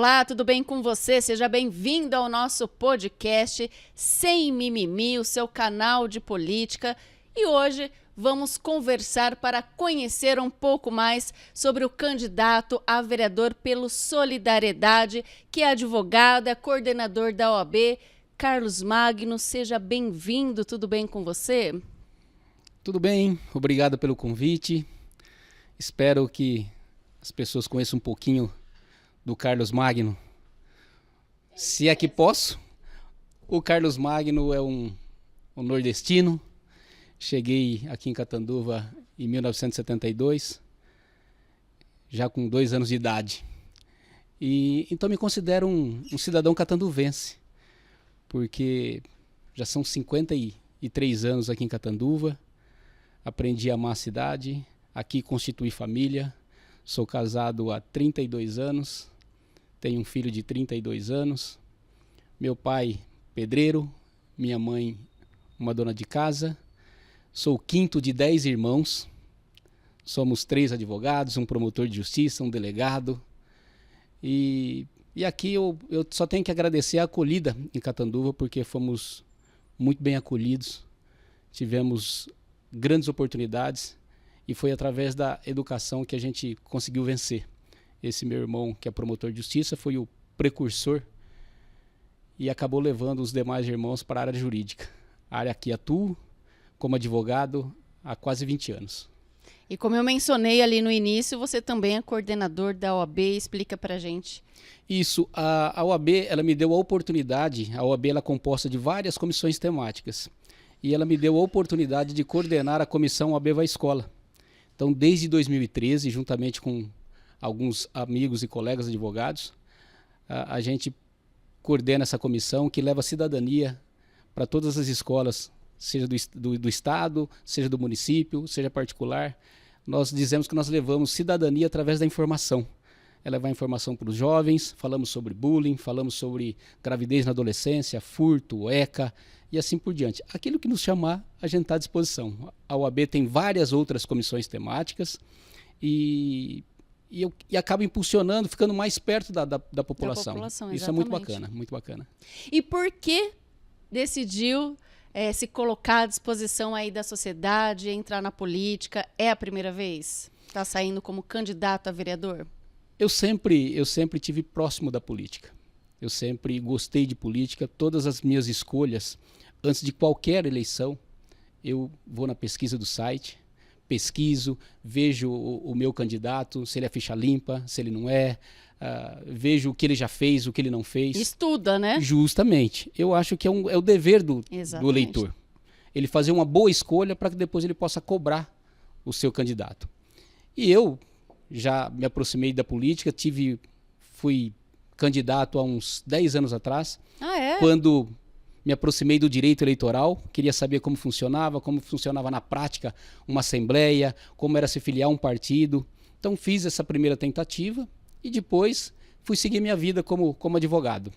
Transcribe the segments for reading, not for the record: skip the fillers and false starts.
Olá, tudo bem com você? Seja bem-vindo ao nosso podcast Sem Mimimi, o seu canal de política. E hoje vamos conversar para conhecer um pouco mais sobre o candidato a vereador pelo Solidariedade, que é advogado, é coordenador da OAB, Carlos Magno. Seja bem-vindo, tudo bem com você? Tudo bem, obrigado pelo convite. Espero que as pessoas conheçam um pouquinho do Carlos Magno. Se é que posso. O Carlos Magno é um nordestino. Cheguei aqui em Catanduva em 1972, já com 2 anos de idade. E então me considero um cidadão catanduvense, porque já são 53 anos aqui em Catanduva. Aprendi a amar a cidade, aqui constituí família. Sou casado há 32 anos, tenho um filho de 32 anos. Meu pai, pedreiro, minha mãe, uma dona de casa. Sou o quinto de 10 irmãos. Somos 3 advogados, um promotor de justiça, um delegado. E aqui eu só tenho que agradecer a acolhida em Catanduva, porque fomos muito bem acolhidos. Tivemos grandes oportunidades. E foi através da educação que a gente conseguiu vencer. Esse meu irmão, que é promotor de justiça, foi o precursor e acabou levando os demais irmãos para a área jurídica. A área que atuo como advogado há quase 20 anos. E como eu mencionei ali no início, você também é coordenador da OAB. Explica para a gente. Isso, a OAB ela me deu a oportunidade, a OAB ela é composta de várias comissões temáticas, e ela me deu a oportunidade de coordenar a comissão OAB Vai Escola. Então, desde 2013, juntamente com alguns amigos e colegas advogados, a gente coordena essa comissão que leva cidadania para todas as escolas, seja do estado, seja do município, seja particular. Nós dizemos que nós levamos cidadania através da informação. É levar informação para os jovens, falamos sobre bullying, falamos sobre gravidez na adolescência, furto, ECA e assim por diante. Aquilo que nos chamar, a gente está à disposição. A OAB tem várias outras comissões temáticas e acaba impulsionando, ficando mais perto da população. Isso é muito bacana, muito bacana. E por que decidiu se colocar à disposição aí da sociedade, entrar na política? É a primeira vez? Está saindo como candidato a vereador? Eu sempre tive próximo da política. Eu sempre gostei de política. Todas as minhas escolhas, antes de qualquer eleição, eu vou na pesquisa do site, pesquiso, vejo o meu candidato, se ele é ficha limpa, se ele não é, vejo o que ele já fez, o que ele não fez. Estuda, né? Justamente. Eu acho que é o dever do eleitor. Ele fazer uma boa escolha para que depois ele possa cobrar o seu candidato. E eu já me aproximei da política, fui candidato há uns 10 anos atrás, quando me aproximei do direito eleitoral, queria saber como funcionava na prática uma assembleia, como era se filiar a um partido. Então fiz essa primeira tentativa e depois fui seguir minha vida como advogado.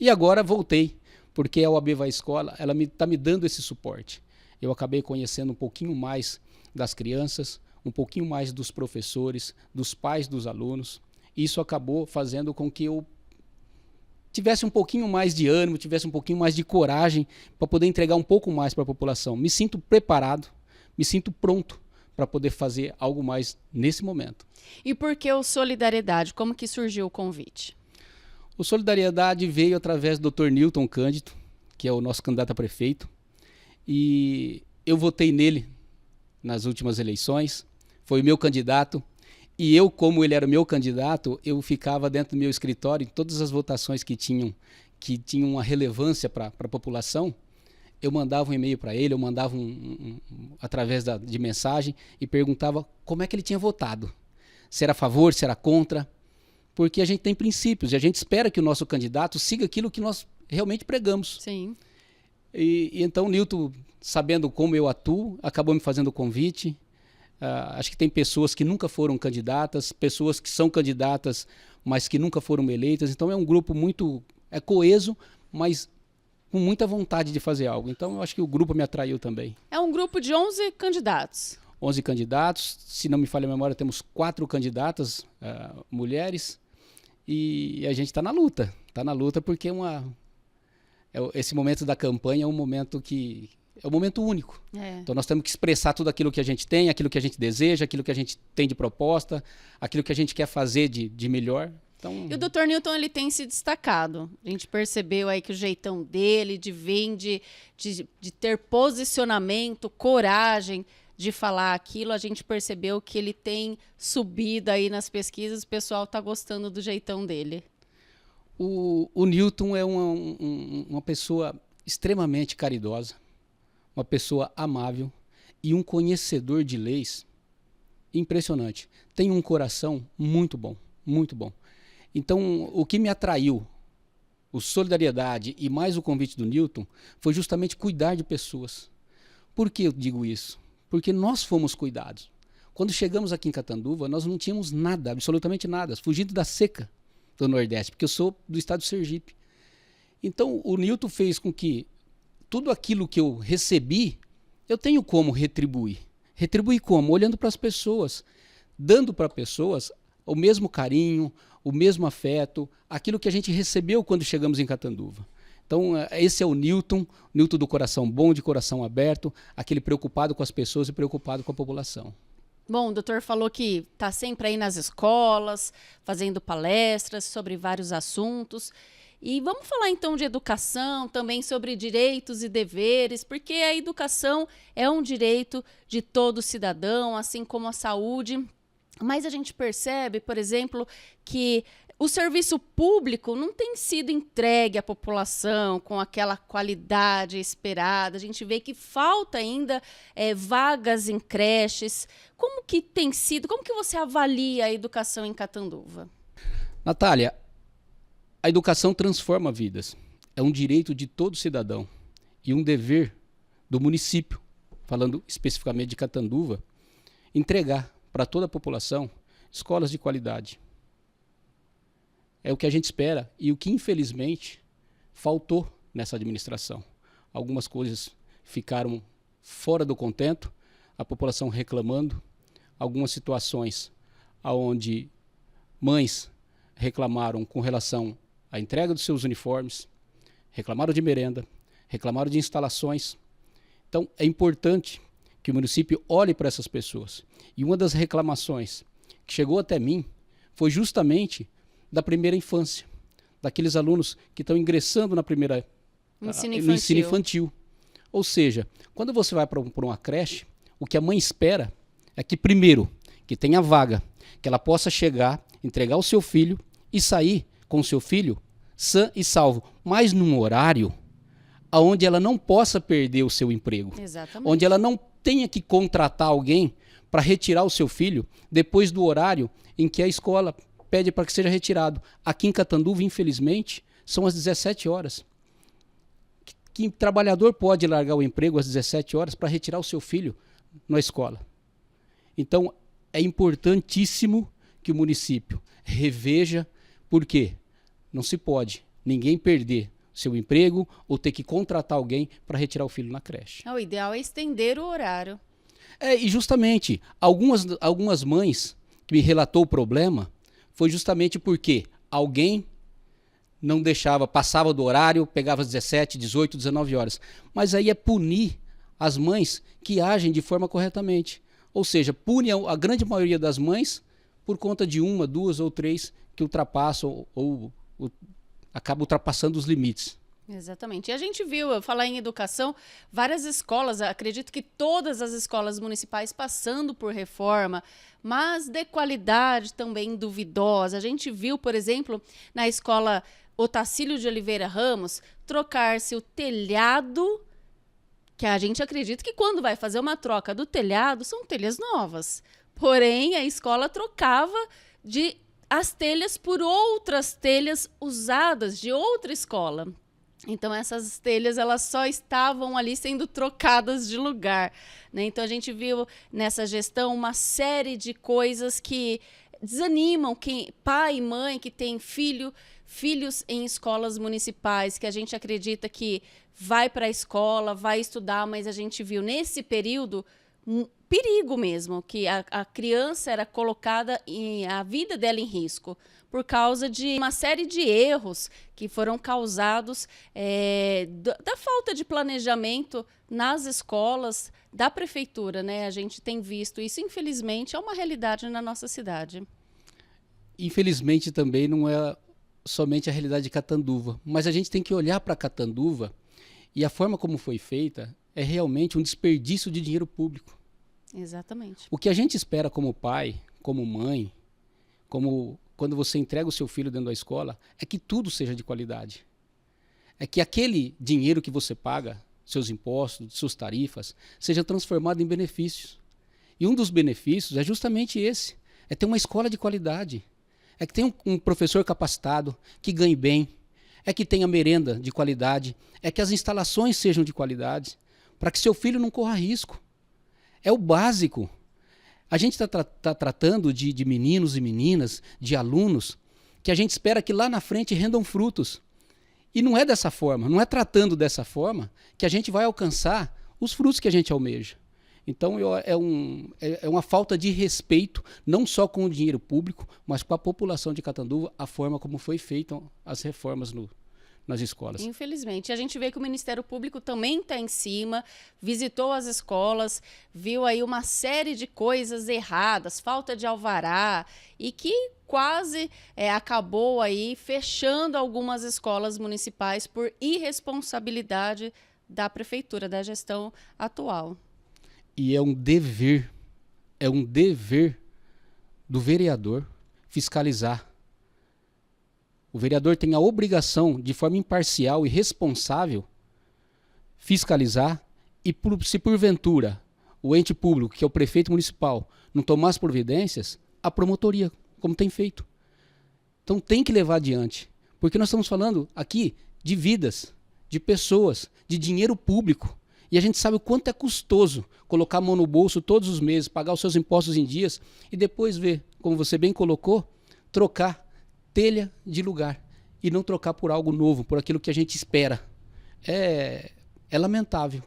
E agora voltei, porque a OAB Vai Escola, ela está me dando esse suporte. Eu acabei conhecendo um pouquinho mais das crianças, um pouquinho mais dos professores, dos pais dos alunos. Isso acabou fazendo com que eu tivesse um pouquinho mais de ânimo, tivesse um pouquinho mais de coragem para poder entregar um pouco mais para a população. Me sinto preparado, me sinto pronto para poder fazer algo mais nesse momento. E por que o Solidariedade? Como que surgiu o convite? O Solidariedade veio através do Dr. Newton Cândido, que é o nosso candidato a prefeito, e eu votei nele nas últimas eleições. Foi o meu candidato, e eu, como ele era o meu candidato, eu ficava dentro do meu escritório, em todas as votações que tinham uma relevância para a população, eu mandava um e-mail para ele, eu mandava através de mensagem e perguntava como é que ele tinha votado. Se era a favor, se era contra, porque a gente tem princípios e a gente espera que o nosso candidato siga aquilo que nós realmente pregamos. Sim. E então o Newton, sabendo como eu atuo, acabou me fazendo o convite. Acho que tem pessoas que nunca foram candidatas, pessoas que são candidatas, mas que nunca foram eleitas. Então é um grupo muito coeso, mas com muita vontade de fazer algo. Então eu acho que o grupo me atraiu também. É um grupo de 11 candidatos. 11 candidatos, se não me falha a memória, temos 4 candidatas mulheres E a gente está na luta. Está na luta porque esse momento da campanha é um momento único. Então nós temos que expressar tudo aquilo que a gente tem, aquilo que a gente deseja, aquilo que a gente tem de proposta, aquilo que a gente quer fazer de melhor. Então... E o Dr. Newton, ele tem se destacado. A gente percebeu aí que o jeitão dele, de ter posicionamento, coragem de falar aquilo, a gente percebeu que ele tem subido aí nas pesquisas, o pessoal está gostando do jeitão dele. O Newton é uma pessoa extremamente caridosa, uma pessoa amável e um conhecedor de leis impressionante. Tem um coração muito bom, muito bom. Então, o que me atraiu, o Solidariedade e mais o convite do Newton, foi justamente cuidar de pessoas. Por que eu digo isso? Porque nós fomos cuidados. Quando chegamos aqui em Catanduva, nós não tínhamos nada, absolutamente nada, fugindo da seca do Nordeste, porque eu sou do estado de Sergipe. Então, o Newton fez com que tudo aquilo que eu recebi, eu tenho como retribuir. Retribuir como? Olhando para as pessoas, dando para pessoas o mesmo carinho, o mesmo afeto, aquilo que a gente recebeu quando chegamos em Catanduva. Então, esse é o Newton do coração bom, de coração aberto, aquele preocupado com as pessoas e preocupado com a população. Bom, o doutor falou que está sempre aí nas escolas, fazendo palestras sobre vários assuntos. E vamos falar então de educação, também sobre direitos e deveres, porque a educação é um direito de todo cidadão, assim como a saúde. Mas a gente percebe, por exemplo, que o serviço público não tem sido entregue à população com aquela qualidade esperada. A gente vê que falta ainda vagas em creches. Como que tem sido? Como que você avalia a educação em Catanduva? Natália, a educação transforma vidas. É um direito de todo cidadão e um dever do município, falando especificamente de Catanduva, entregar para toda a população escolas de qualidade. É o que a gente espera e o que, infelizmente, faltou nessa administração. Algumas coisas ficaram fora do contento, a população reclamando, algumas situações onde mães reclamaram com relação à entrega dos seus uniformes, reclamaram de merenda, reclamaram de instalações. Então, é importante que o município olhe para essas pessoas. E uma das reclamações que chegou até mim foi justamente da primeira infância, daqueles alunos que estão ingressando no ensino infantil. Ou seja, quando você vai para uma creche, o que a mãe espera é que, primeiro, que tenha vaga, que ela possa chegar, entregar o seu filho e sair com o seu filho sã e salvo, mas num horário onde ela não possa perder o seu emprego. Exatamente. Onde ela não tenha que contratar alguém para retirar o seu filho depois do horário em que a escola pede para que seja retirado. Aqui em Catanduva, infelizmente, são às 17 horas. Que trabalhador pode largar o emprego às 17 horas para retirar o seu filho na escola? Então, é importantíssimo que o município reveja, porque não se pode ninguém perder seu emprego ou ter que contratar alguém para retirar o filho na creche. O ideal é estender o horário. E justamente, algumas mães que me relatou o problema foi justamente porque alguém não deixava, passava do horário, pegava às 17, 18, 19 horas. Mas aí é punir as mães que agem de forma corretamente. Ou seja, pune a grande maioria das mães por conta de uma, duas ou três que ultrapassam ou acabam ultrapassando os limites. Exatamente. E a gente viu, falar em educação, várias escolas, acredito que todas as escolas municipais passando por reforma, mas de qualidade também duvidosa. A gente viu, por exemplo, na escola Otacílio de Oliveira Ramos, trocar-se o telhado, que a gente acredita que quando vai fazer uma troca do telhado, são telhas novas. Porém, a escola trocava as telhas por outras telhas usadas de outra escola. Então, essas telhas elas só estavam ali sendo trocadas de lugar, né? Então, a gente viu nessa gestão uma série de coisas que desanimam pai e mãe que tem filhos em escolas municipais, que a gente acredita que vai para a escola, vai estudar, mas a gente viu nesse período perigo mesmo, que a criança era colocada, a vida dela em risco, por causa de uma série de erros que foram causados da falta de planejamento nas escolas da prefeitura, né? A gente tem visto isso, infelizmente, é uma realidade na nossa cidade. Infelizmente também não é somente a realidade de Catanduva, mas a gente tem que olhar para Catanduva e a forma como foi feita é realmente um desperdício de dinheiro público. Exatamente. O que a gente espera como pai, como mãe, como quando você entrega o seu filho dentro da escola, é que tudo seja de qualidade. É que aquele dinheiro que você paga, seus impostos, suas tarifas, seja transformado em benefícios. E um dos benefícios é justamente esse, é ter uma escola de qualidade. É que tenha um professor capacitado, que ganhe bem, é que tenha merenda de qualidade, é que as instalações sejam de qualidade, para que seu filho não corra risco. É o básico. A gente está tratando de meninos e meninas, de alunos, que a gente espera que lá na frente rendam frutos. E não é dessa forma, não é tratando dessa forma que a gente vai alcançar os frutos que a gente almeja. Então é uma falta de respeito, não só com o dinheiro público, mas com a população de Catanduva, a forma como foi feitas as reformas nas escolas. Infelizmente. A gente vê que o Ministério Público também está em cima, visitou as escolas, viu aí uma série de coisas erradas, falta de alvará, e que quase acabou aí fechando algumas escolas municipais por irresponsabilidade da prefeitura, da gestão atual. E é um dever do vereador fiscalizar. O vereador tem a obrigação, de forma imparcial e responsável, fiscalizar e, se porventura o ente público, que é o prefeito municipal, não tomar as providências, a promotoria, como tem feito. Então tem que levar adiante, porque nós estamos falando aqui de vidas, de pessoas, de dinheiro público. E a gente sabe o quanto é custoso colocar a mão no bolso todos os meses, pagar os seus impostos em dias e depois ver, como você bem colocou, trocar telha de lugar e não trocar por algo novo, por aquilo que a gente espera. É lamentável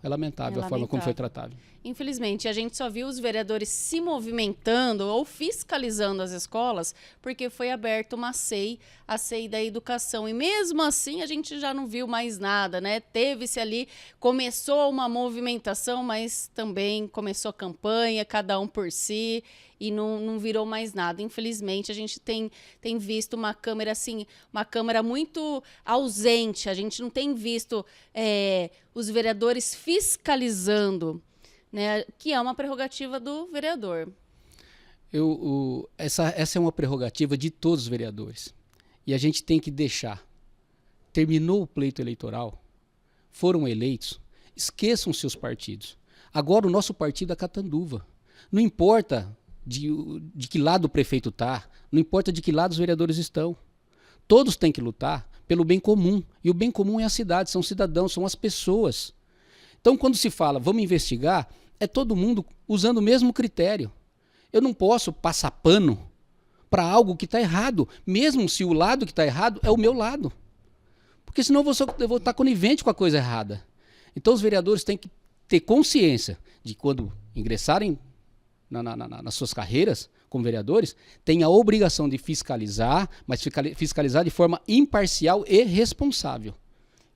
a forma como foi tratado. Infelizmente, a gente só viu os vereadores se movimentando ou fiscalizando as escolas porque foi aberta uma SEI, a SEI da educação. E mesmo assim, a gente já não viu mais nada, né? Teve-se ali, começou uma movimentação, mas também começou a campanha, cada um por si, e não virou mais nada. Infelizmente, a gente tem visto uma Câmara assim, uma Câmara muito ausente. A gente não tem visto os vereadores fiscalizando, né, que é uma prerrogativa do vereador. Essa é uma prerrogativa de todos os vereadores. E a gente tem que deixar. Terminou o pleito eleitoral, foram eleitos, esqueçam seus partidos. Agora o nosso partido é Catanduva. Não importa de que lado o prefeito está, não importa de que lado os vereadores estão. Todos têm que lutar pelo bem comum. E o bem comum é a cidade, são os cidadãos, são as pessoas. Então, quando se fala, vamos investigar, é todo mundo usando o mesmo critério. Eu não posso passar pano para algo que está errado, mesmo se o lado que está errado é o meu lado. Porque senão eu vou estar conivente com a coisa errada. Então, os vereadores têm que ter consciência de quando ingressarem nas suas carreiras como vereadores, têm a obrigação de fiscalizar, mas fiscalizar de forma imparcial e responsável.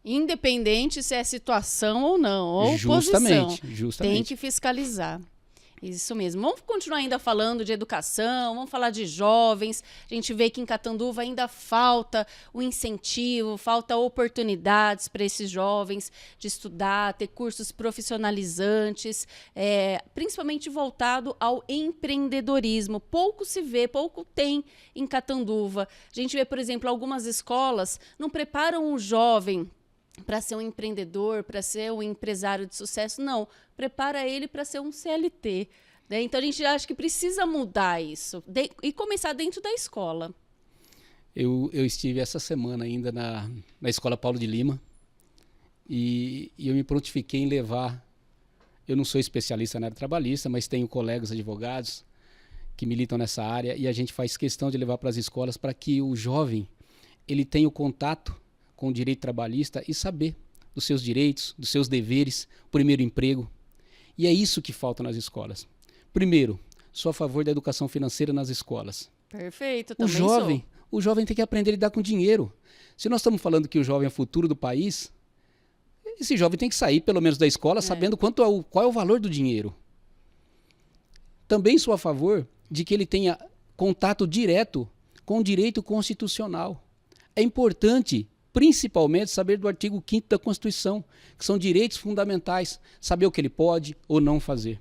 Independente se é situação ou não, ou justamente. Tem que fiscalizar. Isso mesmo. Vamos continuar ainda falando de educação, vamos falar de jovens. A gente vê que em Catanduva ainda falta o incentivo, falta oportunidades para esses jovens de estudar, ter cursos profissionalizantes, principalmente voltado ao empreendedorismo. Pouco se vê, pouco tem em Catanduva. A gente vê, por exemplo, algumas escolas não preparam o jovem para ser um empreendedor, para ser um empresário de sucesso, não. Prepara ele para ser um CLT. Né? Então, a gente acha que precisa mudar isso e começar dentro da escola. Eu estive essa semana ainda na Escola Paulo de Lima e eu me prontifiquei em levar. Eu não sou especialista na área trabalhista, mas tenho colegas advogados que militam nessa área e a gente faz questão de levar para as escolas para que o jovem ele tenha o contato com o direito trabalhista e saber dos seus direitos, dos seus deveres, primeiro emprego. E é isso que falta nas escolas. Primeiro, sou a favor da educação financeira nas escolas. Perfeito, também sou. O jovem tem que aprender a lidar com dinheiro. Se nós estamos falando que o jovem é o futuro do país, esse jovem tem que sair, pelo menos, da escola sabendo qual é o valor do dinheiro. Também sou a favor de que ele tenha contato direto com o direito constitucional. É importante, principalmente, saber do artigo 5º da Constituição, que são direitos fundamentais, saber o que ele pode ou não fazer.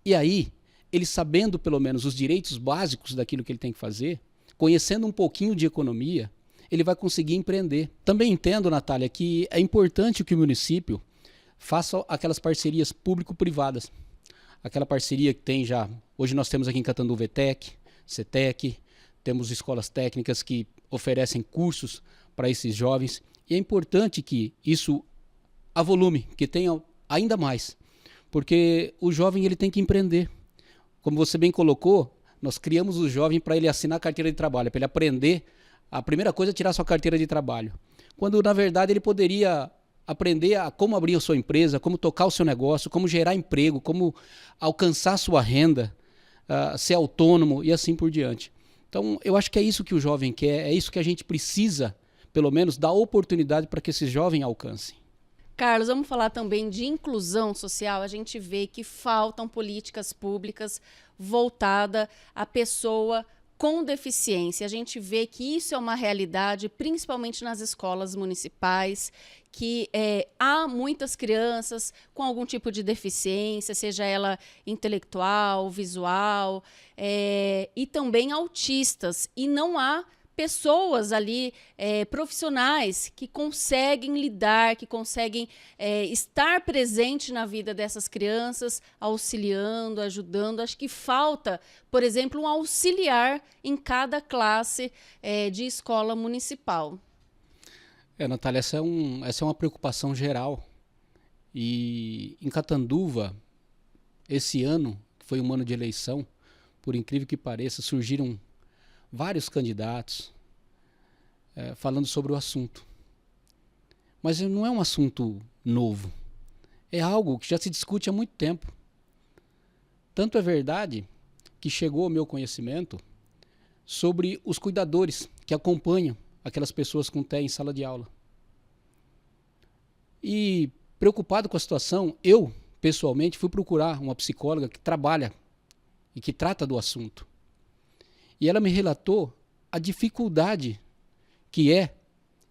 E aí, ele sabendo pelo menos os direitos básicos daquilo que ele tem que fazer, conhecendo um pouquinho de economia, ele vai conseguir empreender. Também entendo, Natália, que é importante que o município faça aquelas parcerias público-privadas. Aquela parceria que tem já... Hoje nós temos aqui em Catanduva ETEC, CETEC, temos escolas técnicas que oferecem cursos para esses jovens. E é importante que isso avolume, que tenha ainda mais. Porque o jovem ele tem que empreender. Como você bem colocou, nós criamos o jovem para ele assinar a carteira de trabalho, para ele aprender. A primeira coisa é tirar sua carteira de trabalho. Quando, na verdade, ele poderia aprender a como abrir a sua empresa, como tocar o seu negócio, como gerar emprego, como alcançar sua renda, ser autônomo e assim por diante. Então, eu acho que é isso que o jovem quer, é isso que a gente precisa, pelo menos, dar oportunidade para que esse jovem alcance. Carlos, vamos falar também de inclusão social. A gente vê que faltam políticas públicas voltadas à pessoa com deficiência. A gente vê que isso é uma realidade, principalmente nas escolas municipais, que há muitas crianças com algum tipo de deficiência, seja ela intelectual, visual, e também autistas. E não há pessoas ali, profissionais, que conseguem lidar, que conseguem estar presente na vida dessas crianças, auxiliando, ajudando. Acho que falta, por exemplo, um auxiliar em cada classe de escola municipal. Natália, essa é uma preocupação geral. E em Catanduva, esse ano, que foi um ano de eleição, por incrível que pareça, surgiram vários candidatos falando sobre o assunto. Mas não é um assunto novo. É algo que já se discute há muito tempo. Tanto é verdade que chegou ao meu conhecimento sobre os cuidadores que acompanham aquelas pessoas com TEA em sala de aula. E preocupado com a situação, eu, pessoalmente, fui procurar uma psicóloga que trabalha e que trata do assunto. E ela me relatou a dificuldade que é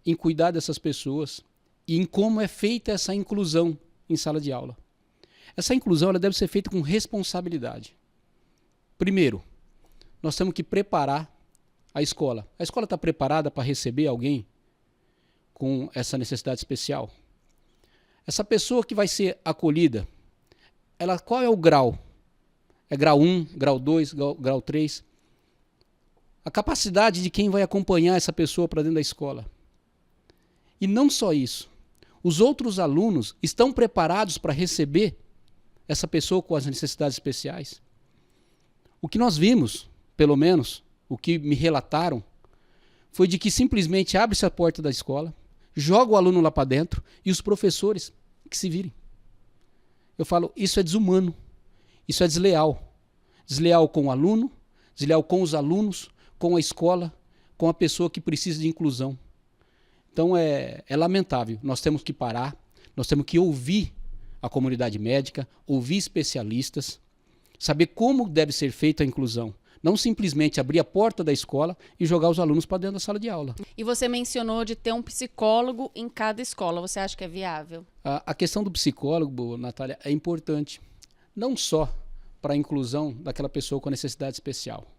em cuidar dessas pessoas e em como é feita essa inclusão em sala de aula. Essa inclusão ela deve ser feita com responsabilidade. Primeiro, nós temos que preparar a escola. A escola está preparada para receber alguém com essa necessidade especial? Essa pessoa que vai ser acolhida, qual é o grau? É grau 1, grau 2, grau 3? A capacidade de quem vai acompanhar essa pessoa para dentro da escola. E não só isso. Os outros alunos estão preparados para receber essa pessoa com as necessidades especiais? O que nós vimos, pelo menos, o que me relataram, foi de que simplesmente abre-se a porta da escola, joga o aluno lá para dentro e os professores que se virem. Eu falo, isso é desumano, isso é desleal. Desleal com o aluno, desleal com os alunos, com a escola, com a pessoa que precisa de inclusão. Então é lamentável. Nós temos que parar, nós temos que ouvir a comunidade médica, ouvir especialistas, saber como deve ser feita a inclusão. Não simplesmente abrir a porta da escola e jogar os alunos para dentro da sala de aula. E você mencionou de ter um psicólogo em cada escola. Você acha que é viável? A questão do psicólogo, Natália, é importante. Não só para a inclusão daquela pessoa com necessidade especial,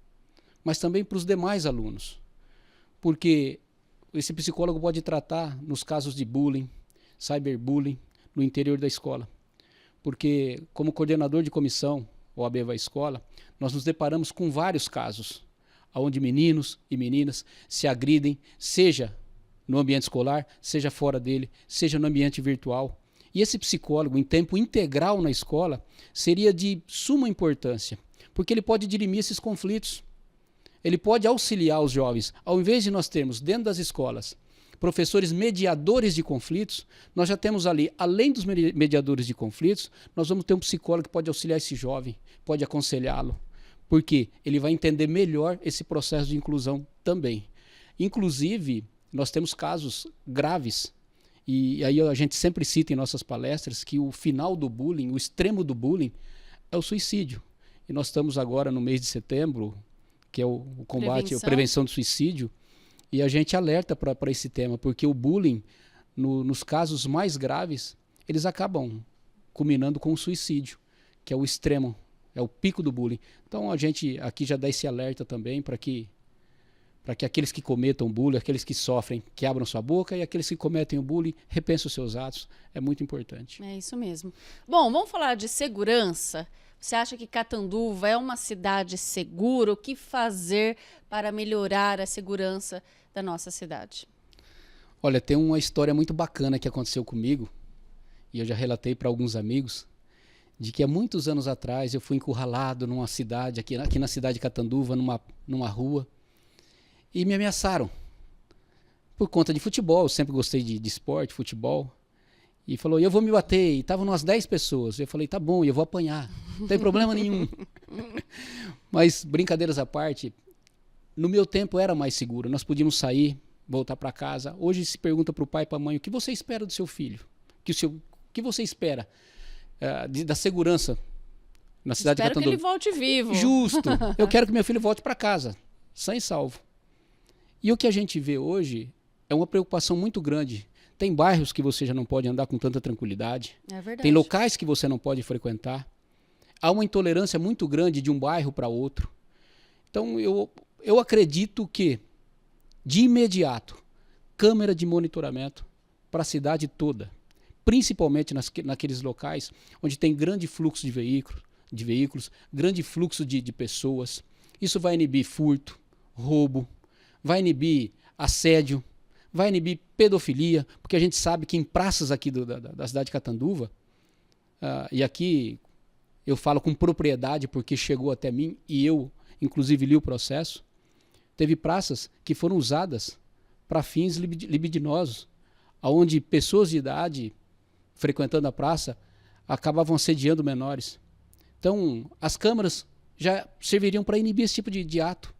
mas também para os demais alunos. Porque esse psicólogo pode tratar nos casos de bullying, cyberbullying, no interior da escola. Porque, como coordenador de comissão, OAB Vai Escola, nós nos deparamos com vários casos, onde meninos e meninas se agridem, seja no ambiente escolar, seja fora dele, seja no ambiente virtual. E esse psicólogo, em tempo integral na escola, seria de suma importância, porque ele pode dirimir esses conflitos. Ele pode auxiliar os jovens. Ao invés de nós termos dentro das escolas professores mediadores de conflitos, nós já temos ali, além dos mediadores de conflitos, nós vamos ter um psicólogo que pode auxiliar esse jovem, pode aconselhá-lo, porque ele vai entender melhor esse processo de inclusão também. Inclusive, nós temos casos graves, e aí a gente sempre cita em nossas palestras que o final do bullying, o extremo do bullying, é o suicídio. E nós estamos agora no mês de setembro, que é o combate, a prevenção do suicídio, e a gente alerta para esse tema, porque o bullying, nos casos mais graves, eles acabam culminando com o suicídio, que é o extremo, é o pico do bullying. Então a gente aqui já dá esse alerta também para que aqueles que cometam bullying, aqueles que sofrem, que abram sua boca, e aqueles que cometem o bullying, repensem os seus atos. É muito importante. É isso mesmo. Bom, vamos falar de segurança. Você acha que Catanduva é uma cidade segura? O que fazer para melhorar a segurança da nossa cidade? Olha, tem uma história muito bacana que aconteceu comigo, e eu já relatei para alguns amigos, de que há muitos anos atrás eu fui encurralado numa cidade, aqui na cidade de Catanduva, numa rua, e me ameaçaram por conta de futebol. Eu sempre gostei de esporte, futebol. E falou, eu vou me bater. E estavam umas 10 pessoas. Eu falei, tá bom, eu vou apanhar. Não tem problema nenhum. Mas, brincadeiras à parte, no meu tempo era mais seguro. Nós podíamos sair, voltar para casa. Hoje se pergunta para o pai e para a mãe, o que você espera do seu filho? O que você espera da segurança na cidade de Catanduva? Espero que ele volte vivo. Justo. Eu quero que meu filho volte para casa, sã e salvo. E o que a gente vê hoje é uma preocupação muito grande. Tem bairros que você já não pode andar com tanta tranquilidade. É verdade. Tem locais que você não pode frequentar. Há uma intolerância muito grande de um bairro para outro. Então, eu acredito que, de imediato, câmera de monitoramento para a cidade toda, principalmente naqueles locais onde tem grande fluxo de veículos, grande fluxo de pessoas. Isso vai inibir furto, roubo, vai inibir assédio, vai inibir pedofilia, porque a gente sabe que em praças aqui da cidade de Catanduva, e aqui eu falo com propriedade porque chegou até mim e eu, inclusive, li o processo, teve praças que foram usadas para fins libidinosos, onde pessoas de idade, frequentando a praça, acabavam assediando menores. Então, as câmeras já serviriam para inibir esse tipo de ato.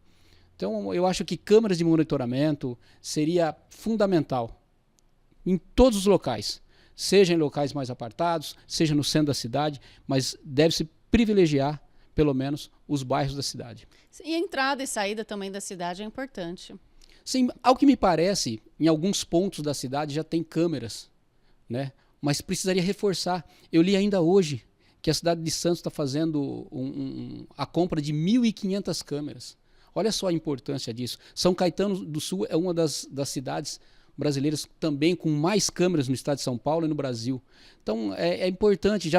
Então, eu acho que câmeras de monitoramento seria fundamental em todos os locais, seja em locais mais apartados, seja no centro da cidade, mas deve-se privilegiar, pelo menos, os bairros da cidade. E a entrada e saída também da cidade é importante. Sim, ao que me parece, em alguns pontos da cidade já tem câmeras, né? Mas precisaria reforçar. Eu li ainda hoje que a cidade de Santos está fazendo a compra de 1.500 câmeras. Olha só a importância disso. São Caetano do Sul é uma das cidades brasileiras também com mais câmeras no estado de São Paulo e no Brasil. Então é importante.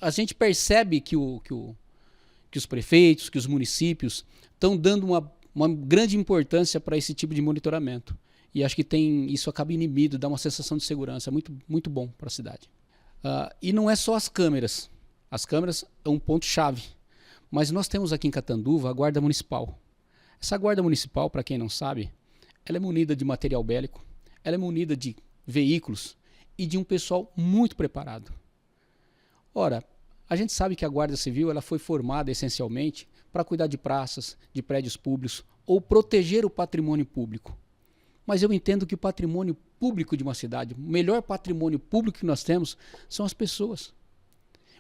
A gente percebe que os prefeitos, que os municípios estão dando uma grande importância para esse tipo de monitoramento. E acho que isso acaba inibido, dá uma sensação de segurança muito, muito bom para a cidade. E não é só as câmeras. As câmeras é um ponto-chave. Mas nós temos aqui em Catanduva a Guarda Municipal. Essa Guarda Municipal, para quem não sabe, ela é munida de material bélico, ela é munida de veículos e de um pessoal muito preparado. Ora, a gente sabe que a Guarda Civil ela foi formada essencialmente para cuidar de praças, de prédios públicos ou proteger o patrimônio público. Mas eu entendo que o patrimônio público de uma cidade, o melhor patrimônio público que nós temos são as pessoas.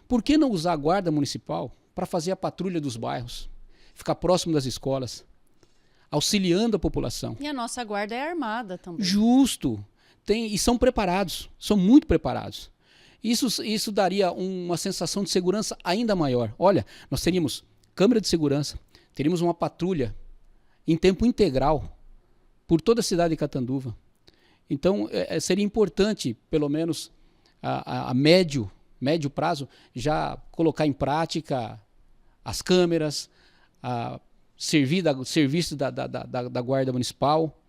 Por que não usar a Guarda Municipal para fazer a patrulha dos bairros, ficar próximo das escolas, auxiliando a população? E a nossa guarda é armada também. Justo. E são preparados, são muito preparados. Isso daria uma sensação de segurança ainda maior. Olha, nós teríamos câmera de segurança, teríamos uma patrulha em tempo integral por toda a cidade de Catanduva. Então, seria importante, pelo menos a médio prazo, já colocar em prática as câmeras, serviço da Guarda Municipal,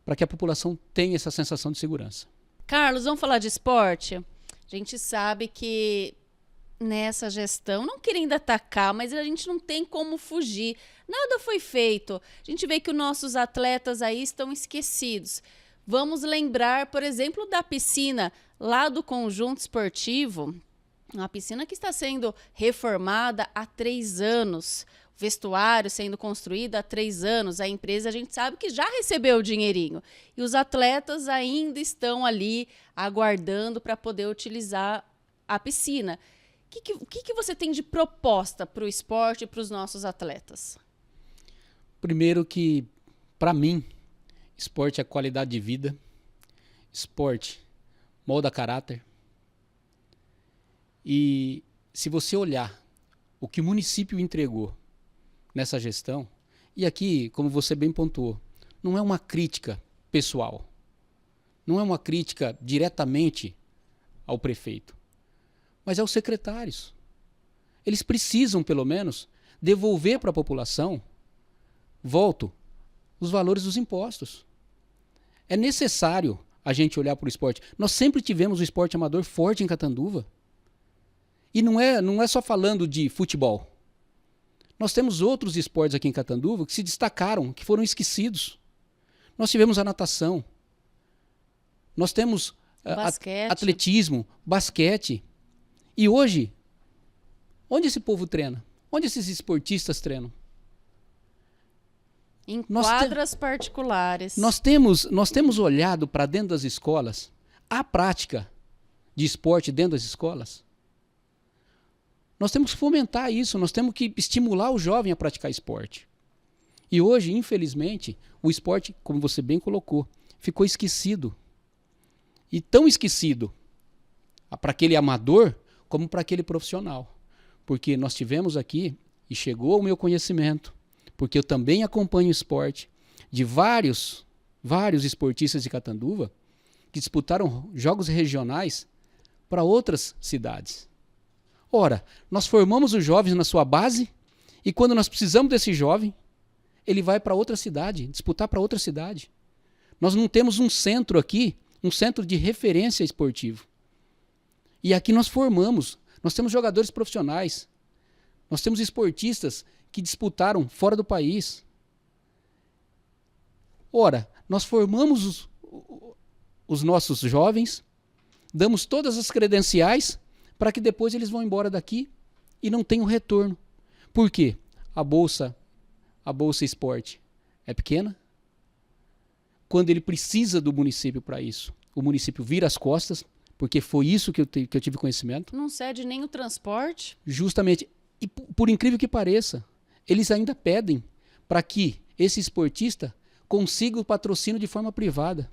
para que a população tenha essa sensação de segurança. Carlos, vamos falar de esporte? A gente sabe que nessa gestão, não querendo atacar, mas a gente não tem como fugir. Nada foi feito. A gente vê que os nossos atletas aí estão esquecidos. Vamos lembrar, por exemplo, da piscina lá do Conjunto Esportivo, uma piscina que está sendo reformada há 3 anos, o vestuário sendo construído há 3 anos, a empresa a gente sabe que já recebeu o dinheirinho e os atletas ainda estão ali aguardando para poder utilizar a piscina. O que você tem de proposta para o esporte e para os nossos atletas? Primeiro que, para mim, esporte é qualidade de vida, esporte molda caráter. E se você olhar o que o município entregou nessa gestão, e aqui, como você bem pontuou, não é uma crítica pessoal, não é uma crítica diretamente ao prefeito, mas aos secretários. Eles precisam, pelo menos, devolver para a população, os valores dos impostos. É necessário a gente olhar para o esporte. Nós sempre tivemos o esporte amador forte em Catanduva. E não é só falando de futebol. Nós temos outros esportes aqui em Catanduva que se destacaram, que foram esquecidos. Nós tivemos a natação. Nós temos atletismo, basquete. E hoje, onde esse povo treina? Onde esses esportistas treinam? Em quadras particulares. Nós temos olhado para dentro das escolas a prática de esporte dentro das escolas. Nós temos que fomentar isso, nós temos que estimular o jovem a praticar esporte. E hoje, infelizmente, o esporte, como você bem colocou, ficou esquecido. E tão esquecido para aquele amador como para aquele profissional. Porque nós tivemos aqui, e chegou ao meu conhecimento, porque eu também acompanho o esporte, de vários esportistas de Catanduva que disputaram jogos regionais para outras cidades. Ora, nós formamos os jovens na sua base e quando nós precisamos desse jovem, ele vai para outra cidade, disputar para outra cidade. Nós não temos um centro aqui, um centro de referência esportivo. E aqui nós temos jogadores profissionais, nós temos esportistas que disputaram fora do país. Ora, nós formamos os nossos jovens, damos todas as credenciais para que depois eles vão embora daqui e não tenham retorno. Por quê? A bolsa esporte é pequena. Quando ele precisa do município para isso, o município vira as costas, porque foi isso que eu tive conhecimento. Não cede nem o transporte. Justamente. E por incrível que pareça, eles ainda pedem para que esse esportista consiga o patrocínio de forma privada.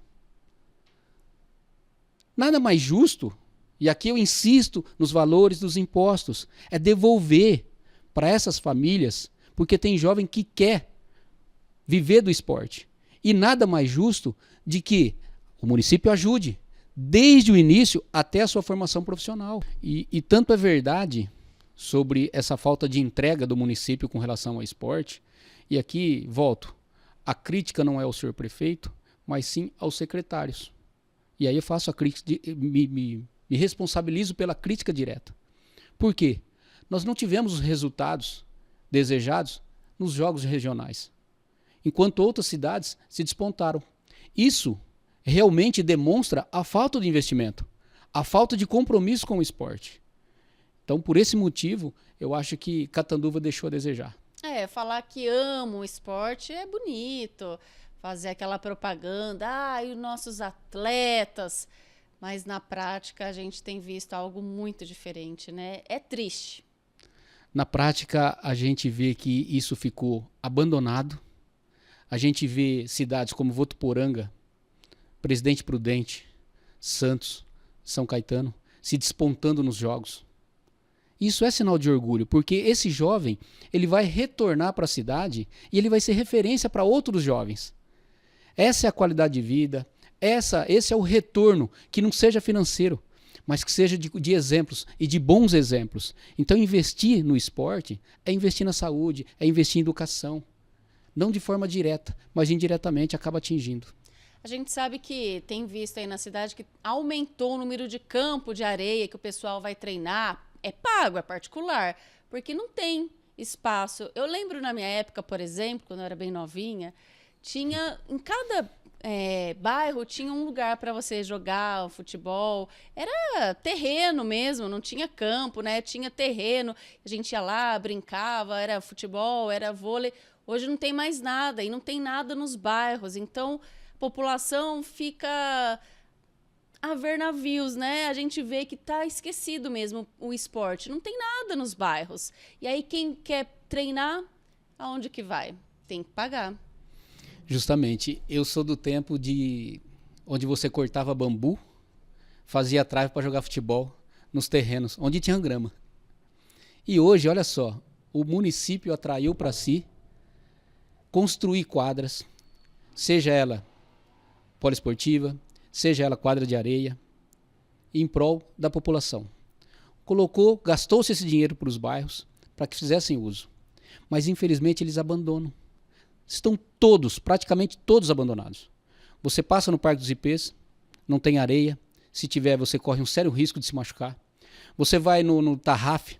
Nada mais justo, e aqui eu insisto nos valores dos impostos, é devolver para essas famílias, porque tem jovem que quer viver do esporte. E nada mais justo de que o município ajude, desde o início até a sua formação profissional. E tanto é verdade sobre essa falta de entrega do município com relação ao esporte, e aqui volto, a crítica não é ao senhor prefeito, mas sim aos secretários. E aí eu faço a crítica, me responsabilizo pela crítica direta. Por quê? Nós não tivemos os resultados desejados nos jogos regionais, enquanto outras cidades se despontaram. Isso realmente demonstra a falta de investimento, a falta de compromisso com o esporte. Então, por esse motivo, eu acho que Catanduva deixou a desejar. Falar que amo o esporte é bonito, fazer aquela propaganda, e os nossos atletas, mas na prática a gente tem visto algo muito diferente, né? É triste. Na prática, a gente vê que isso ficou abandonado. A gente vê cidades como Votuporanga, Presidente Prudente, Santos, São Caetano, se despontando nos jogos. Isso é sinal de orgulho, porque esse jovem ele vai retornar para a cidade e ele vai ser referência para outros jovens. Essa é a qualidade de vida, esse é o retorno, que não seja financeiro, mas que seja de exemplos e de bons exemplos. Então, investir no esporte é investir na saúde, é investir em educação. Não de forma direta, mas indiretamente acaba atingindo. A gente sabe que tem visto aí na cidade que aumentou o número de campo de areia que o pessoal vai treinar. É pago, é particular, porque não tem espaço. Eu lembro na minha época, por exemplo, quando eu era bem novinha, tinha em cada bairro tinha um lugar para você jogar futebol. Era terreno mesmo, não tinha campo, né? Tinha terreno. A gente ia lá, brincava, era futebol, era vôlei. Hoje não tem mais nada e não tem nada nos bairros. Então, a população fica a ver navios, né? A gente vê que tá esquecido mesmo o esporte. Não tem nada nos bairros. E aí, quem quer treinar, aonde que vai? Tem que pagar. Justamente. Eu sou do tempo de onde você cortava bambu, fazia trave para jogar futebol nos terrenos, onde tinha grama. E hoje, olha só, o município atraiu para si construir quadras, seja ela poliesportiva, seja ela quadra de areia, em prol da população. Gastou-se esse dinheiro para os bairros, para que fizessem uso. Mas, infelizmente, eles abandonam. Estão praticamente todos abandonados. Você passa no Parque dos Ipês, não tem areia. Se tiver, você corre um sério risco de se machucar. Você vai no Tarraf.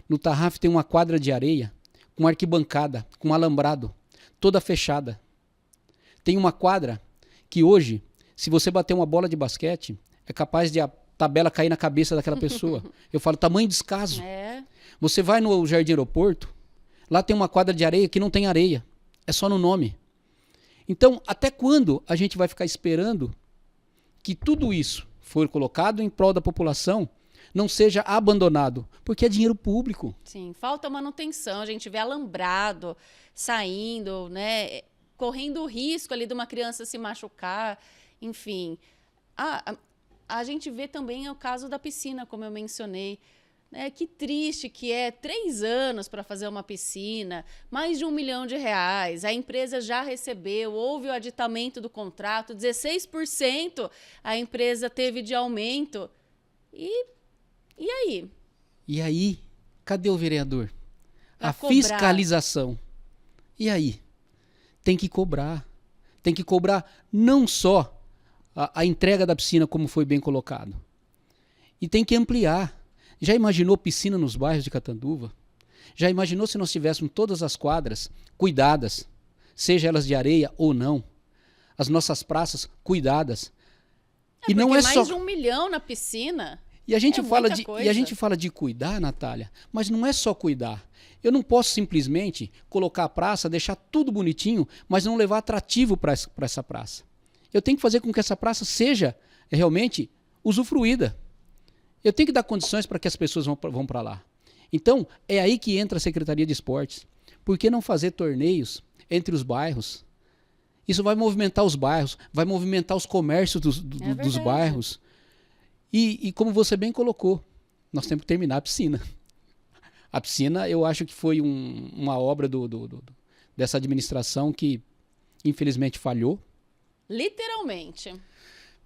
No Tarraf tem uma quadra de areia, com arquibancada, com alambrado, toda fechada. Tem uma quadra que hoje, se você bater uma bola de basquete, é capaz de a tabela cair na cabeça daquela pessoa. Eu falo, tamanho descaso. Você vai no Jardim Aeroporto, lá tem uma quadra de areia que não tem areia. É só no nome. Então, até quando a gente vai ficar esperando que tudo isso for colocado em prol da população, não seja abandonado? Porque é dinheiro público. Sim, falta manutenção. A gente vê alambrado saindo, né? Correndo o risco ali de uma criança se machucar. Enfim, a gente vê também o caso da piscina, como eu mencionei. Que triste que é 3 anos para fazer uma piscina, mais de R$1 milhão. A empresa já recebeu, houve o aditamento do contrato, 16% a empresa teve de aumento. E aí? E aí? Cadê o vereador? Pra a cobrar. Fiscalização. E aí? Tem que cobrar. Tem que cobrar não só a entrega da piscina, como foi bem colocado. E tem que ampliar. Já imaginou piscina nos bairros de Catanduva? Já imaginou se nós tivéssemos todas as quadras cuidadas, seja elas de areia ou não? As nossas praças cuidadas. E não é mais de R$1 milhão na piscina. E a gente fala de cuidar, Natália, mas não é só cuidar. Eu não posso simplesmente colocar a praça, deixar tudo bonitinho, mas não levar atrativo para essa praça. Eu tenho que fazer com que essa praça seja realmente usufruída. Eu tenho que dar condições para que as pessoas vão para lá. Então, é aí que entra a Secretaria de Esportes. Por que não fazer torneios entre os bairros? Isso vai movimentar os bairros, vai movimentar os comércios dos bairros. E como você bem colocou, nós temos que terminar a piscina. A piscina, eu acho que foi uma obra dessa administração que, infelizmente, falhou. Literalmente.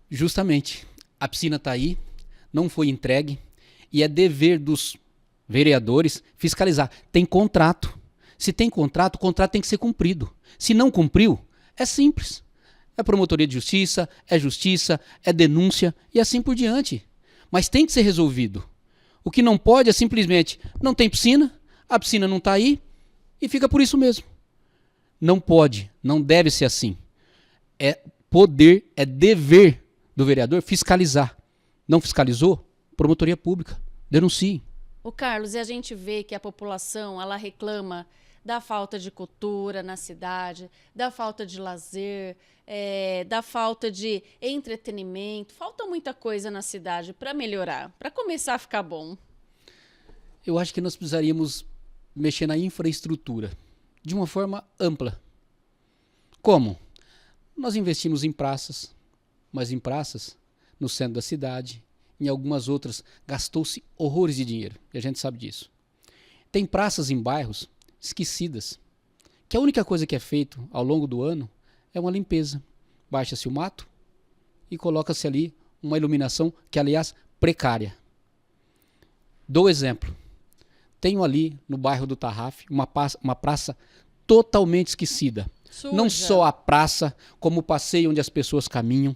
Justamente. A piscina está aí, não foi entregue, e é dever dos vereadores fiscalizar. Tem contrato. Se tem contrato, o contrato tem que ser cumprido. Se não cumpriu, é simples. É promotoria de justiça, é denúncia e assim por diante. Mas tem que ser resolvido. O que não pode é simplesmente, não tem piscina, a piscina não está aí e fica por isso mesmo. Não pode, não deve ser assim. É poder, é dever do vereador fiscalizar. Não fiscalizou? Promotoria pública. Denuncie. O Carlos, e a gente vê que a população, ela reclama da falta de cultura na cidade, da falta de lazer, da falta de entretenimento. Falta muita coisa na cidade para melhorar, para começar a ficar bom. Eu acho que nós precisaríamos mexer na infraestrutura de uma forma ampla. Como? Nós investimos em praças, mas em praças no centro da cidade, em algumas outras gastou-se horrores de dinheiro, e a gente sabe disso. Tem praças em bairros esquecidas, que a única coisa que é feito ao longo do ano é uma limpeza. Baixa-se o mato e coloca-se ali uma iluminação que, aliás, precária. Dou exemplo. Tenho ali no bairro do Tarraf uma praça totalmente esquecida. Suja. Não só a praça, como o passeio onde as pessoas caminham,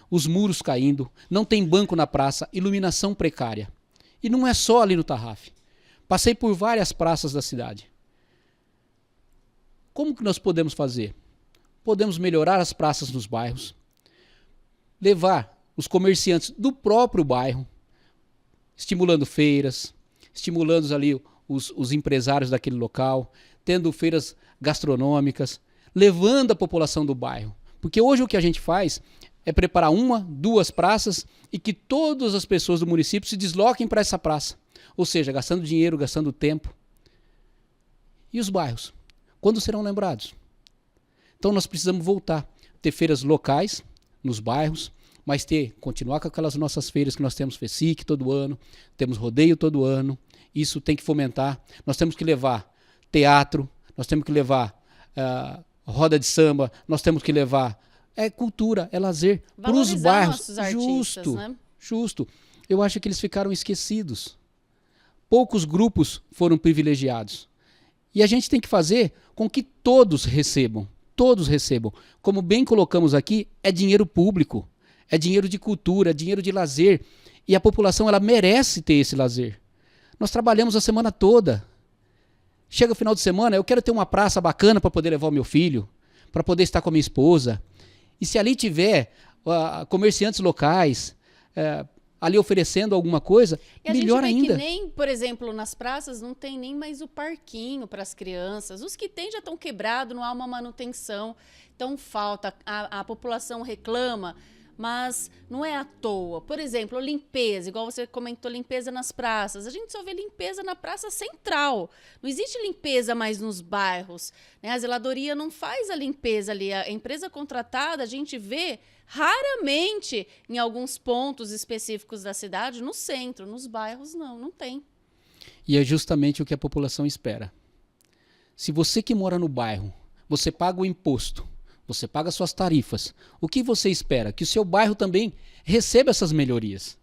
os muros caindo, não tem banco na praça, iluminação precária. E não é só ali no Tarraf. Passei por várias praças da cidade. Como que nós podemos fazer? Podemos melhorar as praças nos bairros, levar os comerciantes do próprio bairro, estimulando feiras, estimulando ali os empresários daquele local, tendo feiras gastronômicas, levando a população do bairro. Porque hoje o que a gente faz é preparar 1, 2 praças e que todas as pessoas do município se desloquem para essa praça. Ou seja, gastando dinheiro, gastando tempo. E os bairros? Quando serão lembrados? Então nós precisamos voltar, ter feiras locais nos bairros, mas continuar com aquelas nossas feiras que nós temos FECIC todo ano, temos rodeio todo ano, isso tem que fomentar. Nós temos que levar teatro, nós temos que levar roda de samba, nós temos que levar cultura, lazer para os bairros. Nossos artistas, né? Justo. Eu acho que eles ficaram esquecidos. Poucos grupos foram privilegiados. E a gente tem que fazer com que todos recebam. Todos recebam. Como bem colocamos aqui, é dinheiro público, é dinheiro de cultura, é dinheiro de lazer. E a população ela merece ter esse lazer. Nós trabalhamos a semana toda. Chega o final de semana, eu quero ter uma praça bacana para poder levar o meu filho, para poder estar com a minha esposa. E se ali tiver comerciantes locais ali oferecendo alguma coisa, melhor ainda. A gente vê que nem, por exemplo, nas praças não tem nem mais o parquinho para as crianças. Os que tem já estão quebrados, não há uma manutenção. Então falta, a população reclama, mas não é à toa. Por exemplo, limpeza, igual você comentou, limpeza nas praças. A gente só vê limpeza na praça central. Não existe limpeza mais nos bairros, né? A zeladoria não faz a limpeza ali. A empresa contratada, a gente vê raramente em alguns pontos específicos da cidade, no centro, nos bairros não tem. E é justamente o que a população espera. Se você que mora no bairro, você paga o imposto, você paga suas tarifas, o que você espera? Que o seu bairro também receba essas melhorias.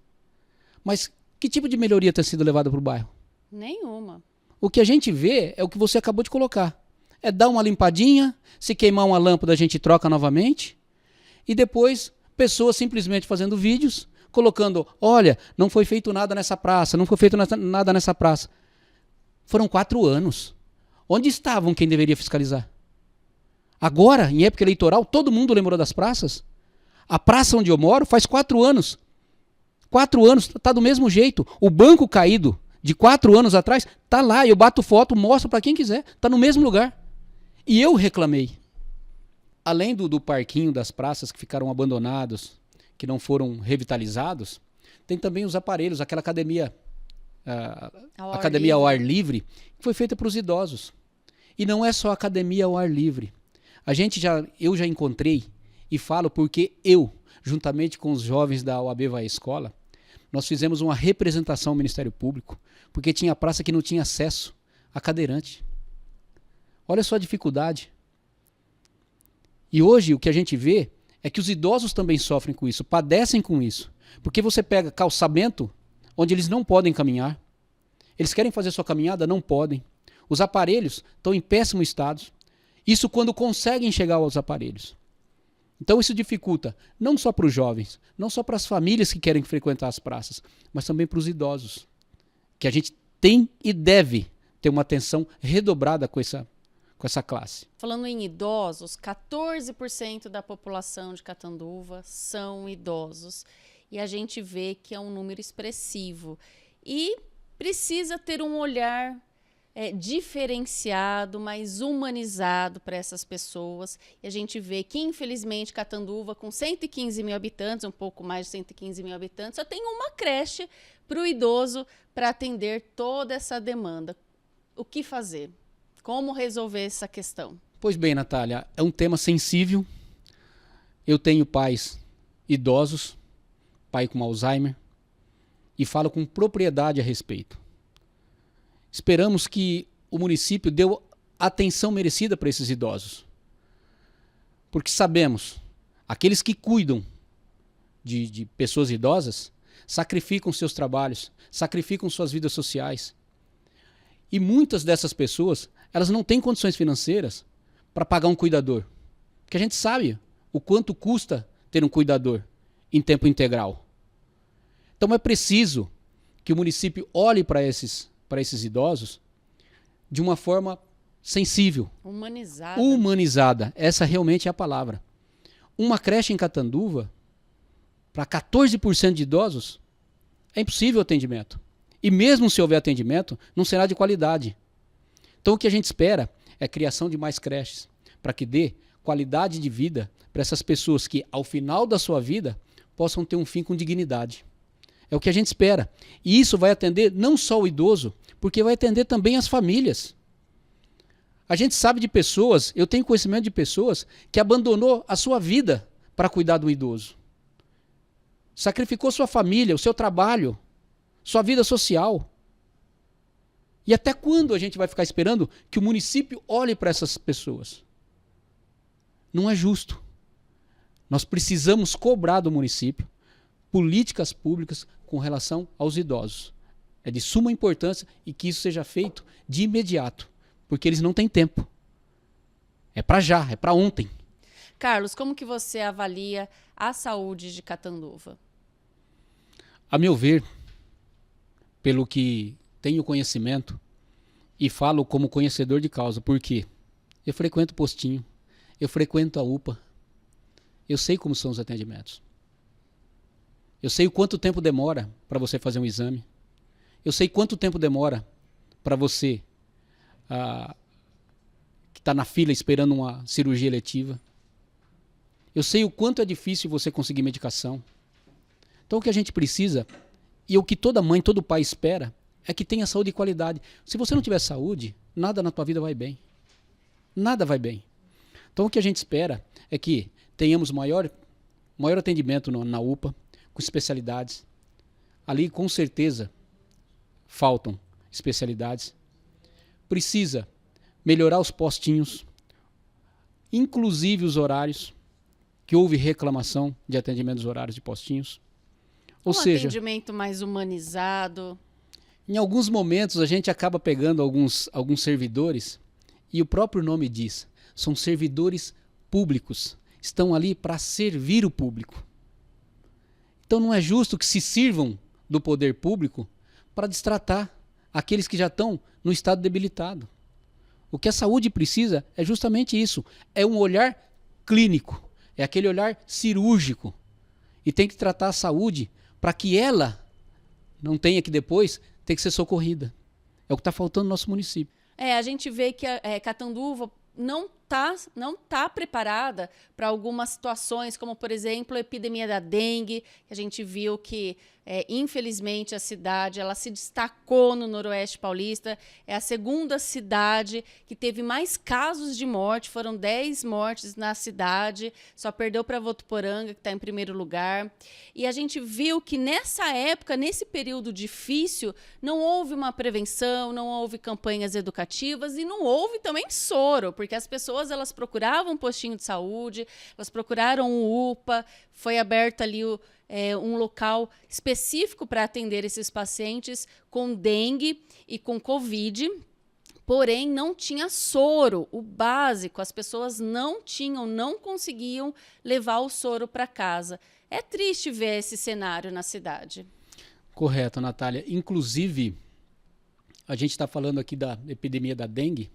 Mas que tipo de melhoria tem sido levada para o bairro? Nenhuma. O que a gente vê é o que você acabou de colocar. É dar uma limpadinha, se queimar uma lâmpada a gente troca novamente, e depois pessoas simplesmente fazendo vídeos, colocando, olha, não foi feito nada nessa praça, não foi feito nada nessa praça. Foram 4 anos. Onde estavam quem deveria fiscalizar? Agora, em época eleitoral, todo mundo lembrou das praças? A praça onde eu moro faz 4 anos. 4 anos, está do mesmo jeito. O banco caído de 4 anos atrás, está lá. Eu bato foto, mostro para quem quiser. Está no mesmo lugar. E eu reclamei. Além do parquinho das praças que ficaram abandonados, que não foram revitalizados, tem também os aparelhos, aquela academia, academia ao ar livre, que foi feita para os idosos. E não é só academia ao ar livre. Eu já encontrei e falo porque eu, juntamente com os jovens da OAB Vai à Escola, nós fizemos uma representação ao Ministério Público, porque tinha praça que não tinha acesso a cadeirante. Olha só a dificuldade. E hoje o que a gente vê é que os idosos também sofrem com isso, padecem com isso. Porque você pega calçamento onde eles não podem caminhar, eles querem fazer sua caminhada, não podem. Os aparelhos estão em péssimo estado. Isso quando conseguem chegar aos aparelhos. Então isso dificulta não só para os jovens, não só para as famílias que querem frequentar as praças, mas também para os idosos. Que a gente tem e deve ter uma atenção redobrada com essa classe. Falando em idosos, 14% da população de Catanduva são idosos. E a gente vê que é um número expressivo. E precisa ter um olhar diferenciado, mais humanizado para essas pessoas. E a gente vê que, infelizmente, Catanduva, com 115 mil habitantes, um pouco mais de 115 mil habitantes, só tem uma creche para o idoso para atender toda essa demanda. O que fazer? Como resolver essa questão? Pois bem, Natália, é um tema sensível. Eu tenho pais idosos, pai com Alzheimer, e falo com propriedade a respeito. Esperamos que o município dê a atenção merecida para esses idosos. Porque sabemos, aqueles que cuidam de pessoas idosas, sacrificam seus trabalhos, sacrificam suas vidas sociais. E muitas dessas pessoas, elas não têm condições financeiras para pagar um cuidador. Porque a gente sabe o quanto custa ter um cuidador em tempo integral. Então é preciso que o município olhe para esses idosos de uma forma sensível. Humanizada. Essa realmente é a palavra. Uma creche em Catanduva para 14% de idosos, é impossível o atendimento. E mesmo se houver atendimento, não será de qualidade. Então o que a gente espera é a criação de mais creches, para que dê qualidade de vida para essas pessoas que, ao final da sua vida, possam ter um fim com dignidade. É o que a gente espera. E isso vai atender não só o idoso, porque vai atender também as famílias. A gente sabe de pessoas, eu tenho conhecimento de pessoas que abandonou a sua vida para cuidar do idoso. Sacrificou sua família, o seu trabalho, sua vida social. E até quando a gente vai ficar esperando que o município olhe para essas pessoas? Não é justo. Nós precisamos cobrar do município políticas públicas com relação aos idosos. É de suma importância e que isso seja feito de imediato, porque eles não têm tempo. É para já, é para ontem. Carlos, como que você avalia a saúde de Catanduva? A meu ver, pelo que tenho conhecimento e falo como conhecedor de causa, porque eu frequento o postinho, eu frequento a UPA, eu sei como são os atendimentos. Eu sei o quanto tempo demora para você fazer um exame. Eu sei quanto tempo demora para você que está na fila esperando uma cirurgia eletiva. Eu sei o quanto é difícil você conseguir medicação. Então o que a gente precisa, e o que toda mãe, todo pai espera, é que tenha saúde e qualidade. Se você não tiver saúde, nada na tua vida vai bem. Nada vai bem. Então o que a gente espera é que tenhamos maior atendimento na UPA, com especialidades. Ali, com certeza, faltam especialidades. Precisa melhorar os postinhos, inclusive os horários, que houve reclamação de atendimento dos horários de postinhos. Ou seja, atendimento mais humanizado. Em alguns momentos a gente acaba pegando alguns servidores, e o próprio nome diz, são servidores públicos, estão ali para servir o público. Então não é justo que se sirvam do poder público para destratar aqueles que já estão no estado debilitado. O que a saúde precisa é justamente isso, é um olhar clínico, é aquele olhar cirúrgico. E tem que tratar a saúde para que ela não tenha que depois ter que ser socorrida. É o que está faltando no nosso município. A gente vê que Catanduva não tá preparada para algumas situações, como, por exemplo, a epidemia da dengue, que a gente viu que, infelizmente, a cidade ela se destacou no Noroeste Paulista. É a segunda cidade que teve mais casos de morte, foram 10 mortes na cidade, só perdeu para Votuporanga, que está em primeiro lugar. E a gente viu que nessa época, nesse período difícil, não houve uma prevenção, não houve campanhas educativas e não houve também soro, porque as pessoas elas procuravam um postinho de saúde, elas procuraram o UPA, foi aberto ali um local específico para atender esses pacientes com dengue e com Covid, porém não tinha soro, o básico, as pessoas não conseguiam levar o soro para casa. É triste ver esse cenário na cidade. Correto, Natália. Inclusive, a gente está falando aqui da epidemia da dengue,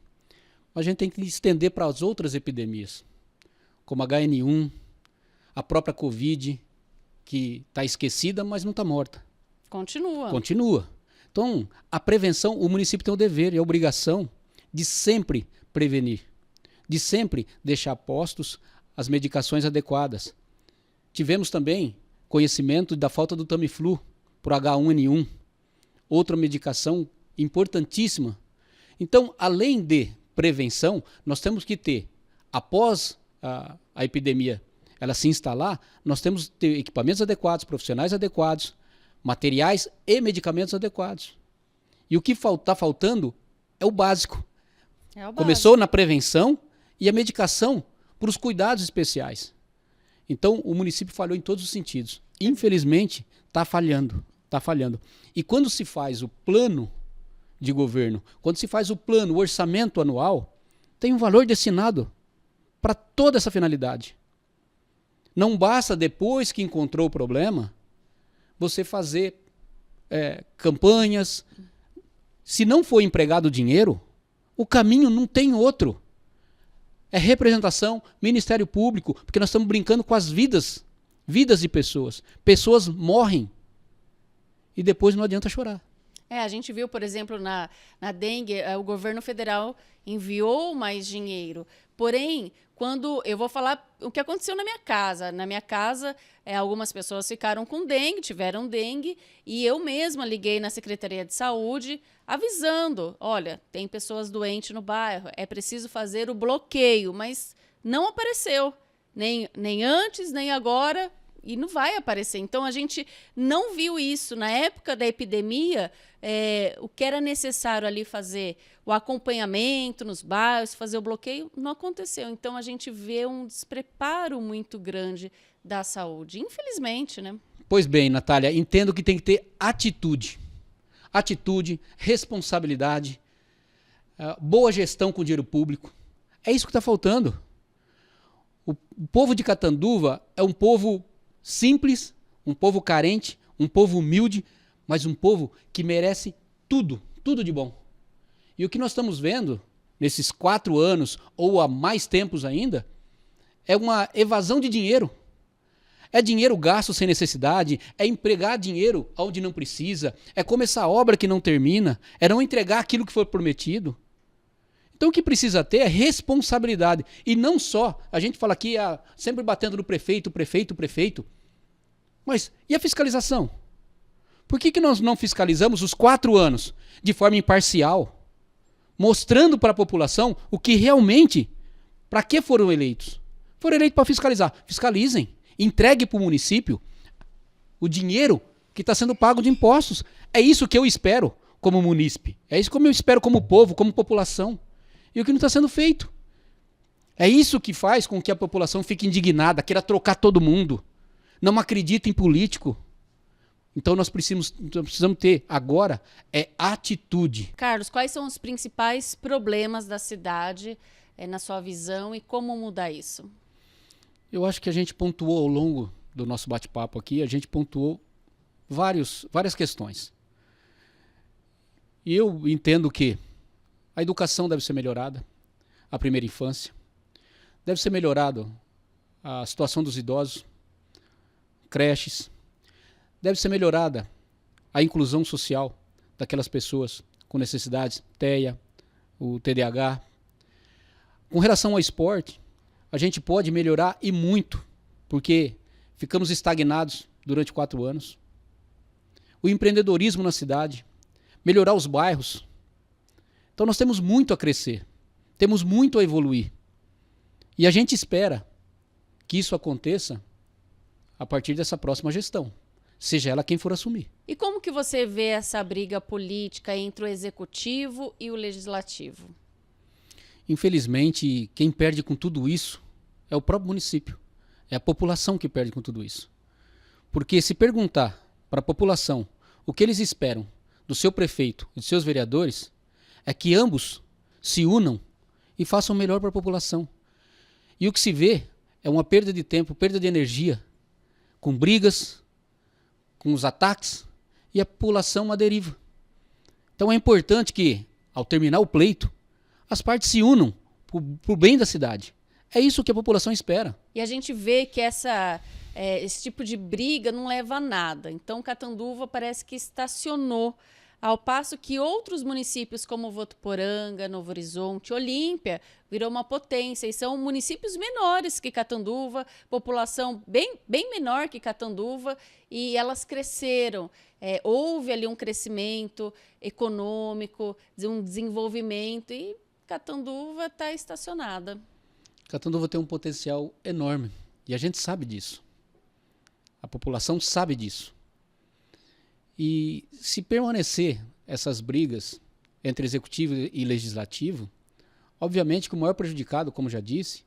a gente tem que estender para as outras epidemias, como HN1, a própria Covid, que está esquecida, mas não está morta. Continua. Então, a prevenção, o município tem o dever e a obrigação de sempre prevenir, de sempre deixar postos as medicações adequadas. Tivemos também conhecimento da falta do Tamiflu por H1N1, outra medicação importantíssima. Então, além de prevenção, nós temos que ter, após a epidemia ela se instalar, nós temos que ter equipamentos adequados, profissionais adequados, materiais e medicamentos adequados. E o que está faltando é o básico. Começou na prevenção e a medicação para os cuidados especiais. Então, o município falhou em todos os sentidos. Infelizmente, está falhando. E quando se faz o plano de governo, quando se faz o plano, o orçamento anual, tem um valor destinado para toda essa finalidade. Não basta, depois que encontrou o problema, você fazer campanhas. Se não for empregado dinheiro, o caminho não tem outro. É representação, Ministério Público, porque nós estamos brincando com as vidas vidas de pessoas. Pessoas morrem e depois não adianta chorar. A gente viu, por exemplo, na dengue, o governo federal enviou mais dinheiro. Porém, quando eu vou falar o que aconteceu na minha casa. Na minha casa, algumas pessoas ficaram com dengue, tiveram dengue, e eu mesma liguei na Secretaria de Saúde avisando, olha, tem pessoas doentes no bairro, é preciso fazer o bloqueio, mas não apareceu, nem antes, nem agora, e não vai aparecer. Então, a gente não viu isso. Na época da epidemia, o que era necessário ali fazer, o acompanhamento nos bairros, fazer o bloqueio, não aconteceu. Então, a gente vê um despreparo muito grande da saúde, infelizmente, né? Pois bem, Natália, entendo que tem que ter atitude. Atitude, responsabilidade, boa gestão com o dinheiro público. É isso que está faltando. O povo de Catanduva é um povo simples, um povo carente, um povo humilde, mas um povo que merece tudo, tudo de bom. E o que nós estamos vendo nesses 4 anos, ou há mais tempos ainda, é uma evasão de dinheiro. É dinheiro gasto sem necessidade, é empregar dinheiro onde não precisa, é começar obra que não termina, é não entregar aquilo que foi prometido. Então o que precisa ter é responsabilidade. E não só, a gente fala aqui sempre batendo no prefeito, prefeito. Mas e a fiscalização? Por que nós não fiscalizamos os 4 anos de forma imparcial, mostrando para a população o que realmente, para que foram eleitos? Foram eleitos para fiscalizar. Fiscalizem. Entregue para o município o dinheiro que está sendo pago de impostos. É isso que eu espero como munícipe. É isso que eu espero como povo, como população. E o que não está sendo feito. É isso que faz com que a população fique indignada, queira trocar todo mundo. Não acredita em político. Então nós precisamos ter agora atitude. Carlos, quais são os principais problemas da cidade, na sua visão, e como mudar isso? Eu acho que a gente pontuou ao longo do nosso bate-papo aqui, a gente pontuou várias questões. E eu entendo que a educação deve ser melhorada, a primeira infância, deve ser melhorado a situação dos idosos, creches, deve ser melhorada a inclusão social daquelas pessoas com necessidades, TEA, o TDAH. Com relação ao esporte, a gente pode melhorar e muito, porque ficamos estagnados durante 4 anos. O empreendedorismo na cidade, melhorar os bairros. Então nós temos muito a crescer, temos muito a evoluir. E a gente espera que isso aconteça a partir dessa próxima gestão, seja ela quem for assumir. E como que você vê essa briga política entre o executivo e o legislativo? Infelizmente, quem perde com tudo isso é o próprio município. É a população que perde com tudo isso. Porque se perguntar para a população o que eles esperam do seu prefeito e dos seus vereadores, é que ambos se unam e façam o melhor para a população. E o que se vê é uma perda de tempo, perda de energia, com brigas, com os ataques, e a população à deriva. Então é importante que, ao terminar o pleito, as partes se unam para o bem da cidade. É isso que a população espera. E a gente vê que esse tipo de briga não leva a nada. Então, Catanduva parece que estacionou, ao passo que outros municípios como Votuporanga, Novo Horizonte, Olímpia, virou uma potência. E são municípios menores que Catanduva, população bem menor que Catanduva, e elas cresceram. Houve ali um crescimento econômico, um desenvolvimento, e Catanduva está estacionada. Catanduva tem um potencial enorme e a gente sabe disso. A população sabe disso. E se permanecer essas brigas entre executivo e legislativo, obviamente que o maior prejudicado, como já disse,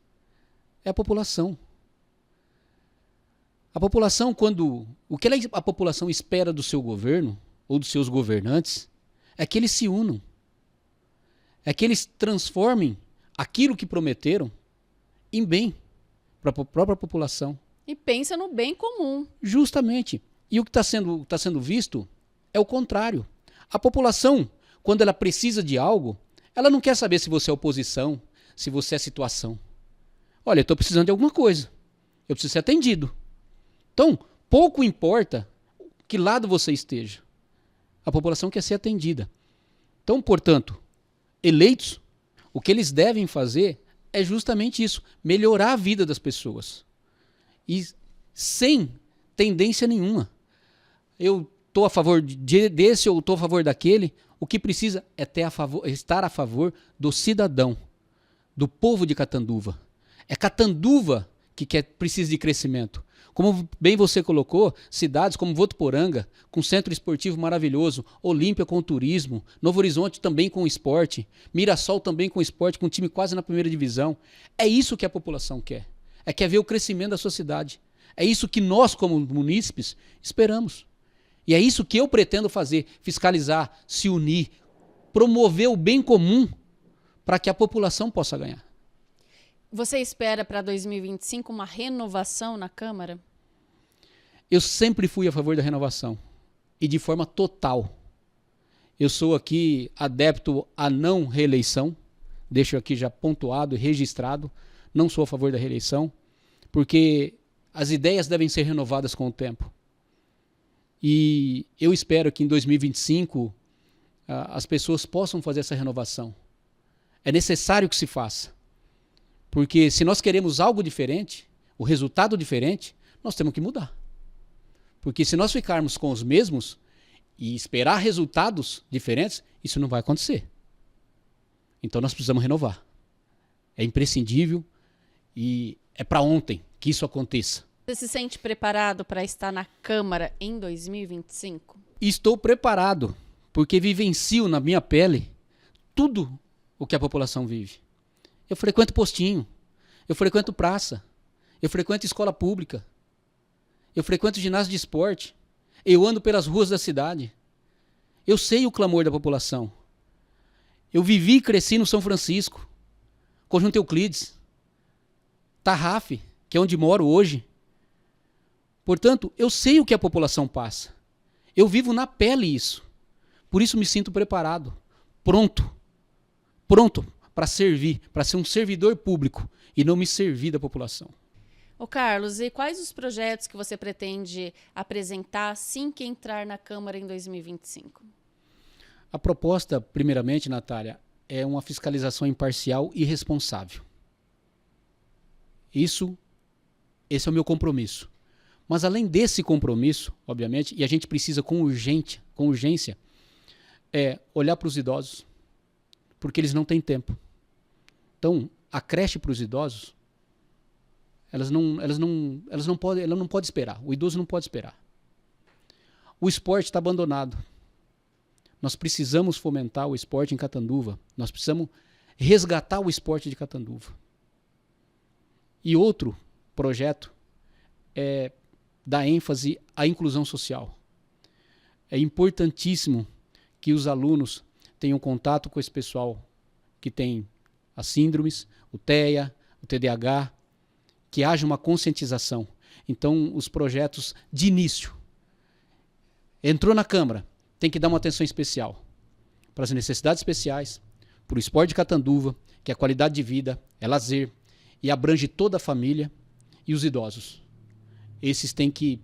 é a população. A população, o que a população espera do seu governo ou dos seus governantes é que eles se unam. É que eles transformem aquilo que prometeram em bem para a própria população. E pensa no bem comum. Justamente. E o que está sendo visto é o contrário. A população, quando ela precisa de algo, ela não quer saber se você é oposição, se você é situação. Olha, eu estou precisando de alguma coisa. Eu preciso ser atendido. Então, pouco importa que lado você esteja. A população quer ser atendida. Então, portanto, eleitos, o que eles devem fazer é justamente isso, melhorar a vida das pessoas. E sem tendência nenhuma. Eu estou a favor desse ou estou a favor daquele. O que precisa é estar a favor do cidadão, do povo de Catanduva. É Catanduva que precisa de crescimento. Como bem você colocou, cidades como Votuporanga, com centro esportivo maravilhoso, Olímpia com turismo, Novo Horizonte também com esporte, Mirassol também com esporte, com um time quase na primeira divisão. É isso que a população quer. Quer ver o crescimento da sua cidade. É isso que nós, como munícipes, esperamos. E é isso que eu pretendo fazer, fiscalizar, se unir, promover o bem comum para que a população possa ganhar. Você espera para 2025 uma renovação na Câmara? Eu sempre fui a favor da renovação e de forma total. Eu sou aqui adepto à não reeleição, deixo aqui já pontuado e registrado, não sou a favor da reeleição, porque as ideias devem ser renovadas com o tempo. E eu espero que em 2025 as pessoas possam fazer essa renovação. É necessário que se faça. Porque se nós queremos algo diferente, o resultado diferente, nós temos que mudar. Porque se nós ficarmos com os mesmos e esperar resultados diferentes, isso não vai acontecer. Então nós precisamos renovar. É imprescindível e é para ontem que isso aconteça. Você se sente preparado para estar na Câmara em 2025? Estou preparado, porque vivencio na minha pele tudo o que a população vive. Eu frequento postinho, eu frequento praça, eu frequento escola pública, eu frequento ginásio de esporte, eu ando pelas ruas da cidade. Eu sei o clamor da população. Eu vivi e cresci no São Francisco, Conjunto Euclides, Tarrafo, que é onde moro hoje. Portanto, eu sei o que a população passa. Eu vivo na pele isso. Por isso me sinto preparado, pronto para servir, para ser um servidor público e não me servir da população. Ô Carlos, e quais os projetos que você pretende apresentar assim que entrar na Câmara em 2025? A proposta, primeiramente, Natália, é uma fiscalização imparcial e responsável. Esse é o meu compromisso. Mas além desse compromisso, obviamente, e a gente precisa com urgência, olhar para os idosos, porque eles não têm tempo. Então, a creche para os idosos, ela não pode esperar. O idoso não pode esperar. O esporte está abandonado. Nós precisamos fomentar o esporte em Catanduva. Nós precisamos resgatar o esporte de Catanduva. E outro projeto é dar ênfase à inclusão social. É importantíssimo que os alunos tenham contato com esse pessoal que tem as síndromes, o TEA, o TDAH, que haja uma conscientização. Então, os projetos de início. Entrou na Câmara, tem que dar uma atenção especial para as necessidades especiais, para o esporte de Catanduva, que é qualidade de vida, é lazer, e abrange toda a família e os idosos. Esses têm que,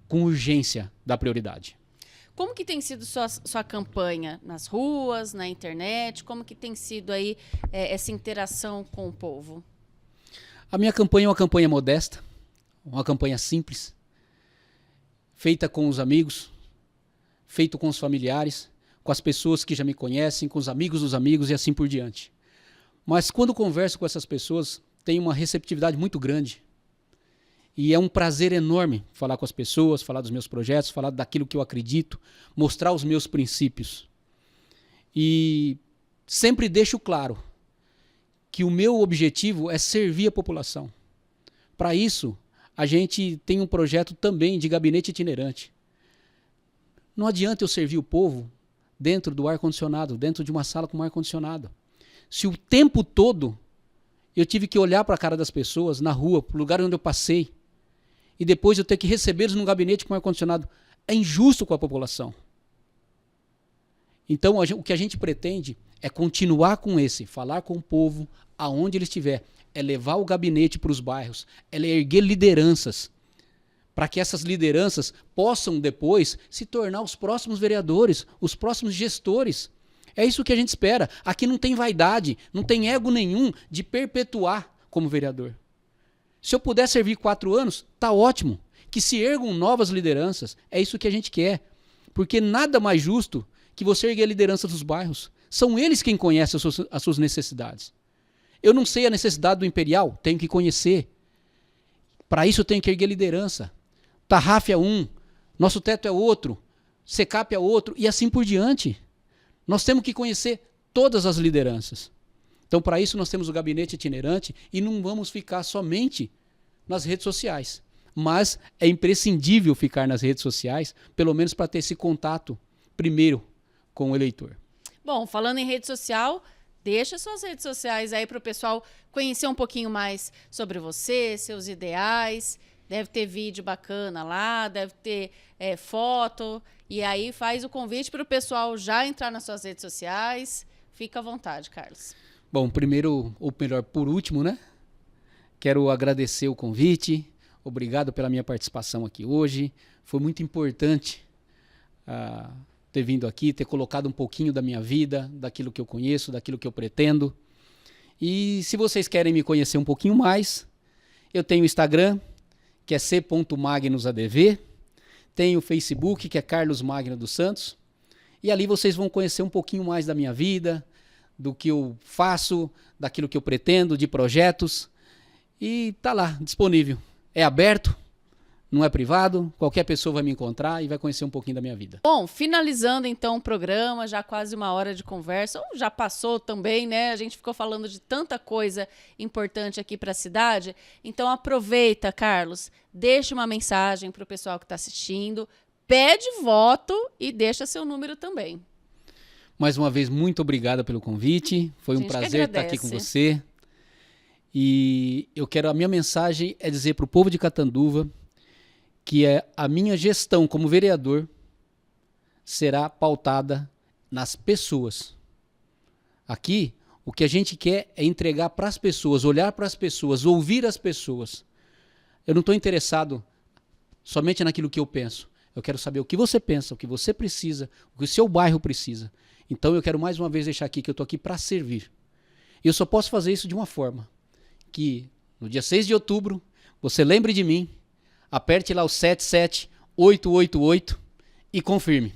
com urgência, dar prioridade. Como que tem sido sua campanha nas ruas, na internet? Como que tem sido aí essa interação com o povo? A minha campanha é uma campanha modesta, uma campanha simples, feita com os amigos, feita com os familiares, com as pessoas que já me conhecem, com os amigos dos amigos e assim por diante. Mas quando converso com essas pessoas, tenho uma receptividade muito grande. E é um prazer enorme falar com as pessoas, falar dos meus projetos, falar daquilo que eu acredito, mostrar os meus princípios. E sempre deixo claro que o meu objetivo é servir a população. Para isso, a gente tem um projeto também de gabinete itinerante. Não adianta eu servir o povo dentro do ar-condicionado, dentro de uma sala com ar-condicionado. Se o tempo todo eu tive que olhar para a cara das pessoas na rua, para o lugar onde eu passei, e depois eu ter que recebê-los num gabinete com ar-condicionado, é injusto com a população. Então, o que a gente pretende é continuar com falar com o povo aonde ele estiver, é levar o gabinete para os bairros, é erguer lideranças para que essas lideranças possam depois se tornar os próximos vereadores, os próximos gestores. É isso que a gente espera. Aqui não tem vaidade, não tem ego nenhum de perpetuar como vereador. Se eu puder servir 4 anos, tá ótimo. Que se ergam novas lideranças, é isso que a gente quer. Porque nada mais justo que você erguer a liderança dos bairros. São eles quem conhecem as suas necessidades. Eu não sei a necessidade do Imperial, tenho que conhecer. Para isso eu tenho que erguer liderança. Tarraf é um, nosso teto é outro, Secap é outro e assim por diante. Nós temos que conhecer todas as lideranças. Então, para isso, nós temos o gabinete itinerante e não vamos ficar somente nas redes sociais. Mas é imprescindível ficar nas redes sociais, pelo menos para ter esse contato primeiro com o eleitor. Bom, falando em rede social, deixa suas redes sociais aí para o pessoal conhecer um pouquinho mais sobre você, seus ideais. Deve ter vídeo bacana lá, deve ter foto. E aí faz o convite para o pessoal já entrar nas suas redes sociais. Fica à vontade, Carlos. Bom, primeiro, ou melhor, por último, né? Quero agradecer o convite. Obrigado pela minha participação aqui hoje. Foi muito importante ter vindo aqui, ter colocado um pouquinho da minha vida, daquilo que eu conheço, daquilo que eu pretendo. E se vocês querem me conhecer um pouquinho mais, eu tenho o Instagram, que é c.magnusadv. Tenho o Facebook, que é Carlos Magno dos Santos. E ali vocês vão conhecer um pouquinho mais da minha vida, do que eu faço, daquilo que eu pretendo, de projetos. E tá lá, disponível. É aberto, não é privado, qualquer pessoa vai me encontrar e vai conhecer um pouquinho da minha vida. Bom, finalizando então o programa, já quase 1 hora de conversa, ou já passou também, né? A gente ficou falando de tanta coisa importante aqui para a cidade. Então aproveita, Carlos, deixa uma mensagem para o pessoal que está assistindo, pede voto e deixa seu número também. Mais uma vez, muito obrigado pelo convite. Foi um prazer estar aqui com você. E a minha mensagem é dizer para o povo de Catanduva que a minha gestão como vereador será pautada nas pessoas. Aqui, o que a gente quer é entregar para as pessoas, olhar para as pessoas, ouvir as pessoas. Eu não estou interessado somente naquilo que eu penso. Eu quero saber o que você pensa, o que você precisa, o que o seu bairro precisa. Então eu quero mais uma vez deixar aqui que eu estou aqui para servir. E eu só posso fazer isso de uma forma. Que no dia 6 de outubro, você lembre de mim, aperte lá o 77888 e confirme.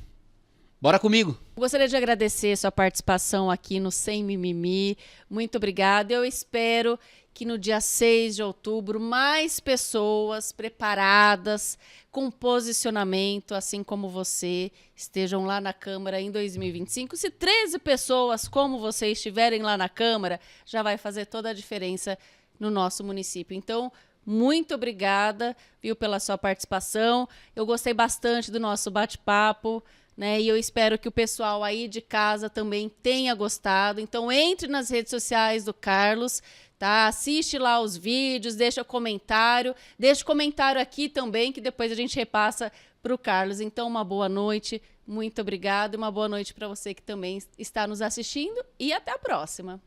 Bora comigo! Gostaria de agradecer sua participação aqui no Sem Mimimi. Muito obrigada. Eu espero que no dia 6 de outubro mais pessoas preparadas, com posicionamento, assim como você, estejam lá na Câmara em 2025. Se 13 pessoas como você estiverem lá na Câmara, já vai fazer toda a diferença no nosso município. Então, muito obrigada, viu, pela sua participação. Eu gostei bastante do nosso bate-papo, né? E eu espero que o pessoal aí de casa também tenha gostado. Então, entre nas redes sociais do Carlos, tá? Assiste lá os vídeos, deixa comentário aqui também, que depois a gente repassa para o Carlos. Então, uma boa noite, muito obrigada e uma boa noite para você que também está nos assistindo e até a próxima.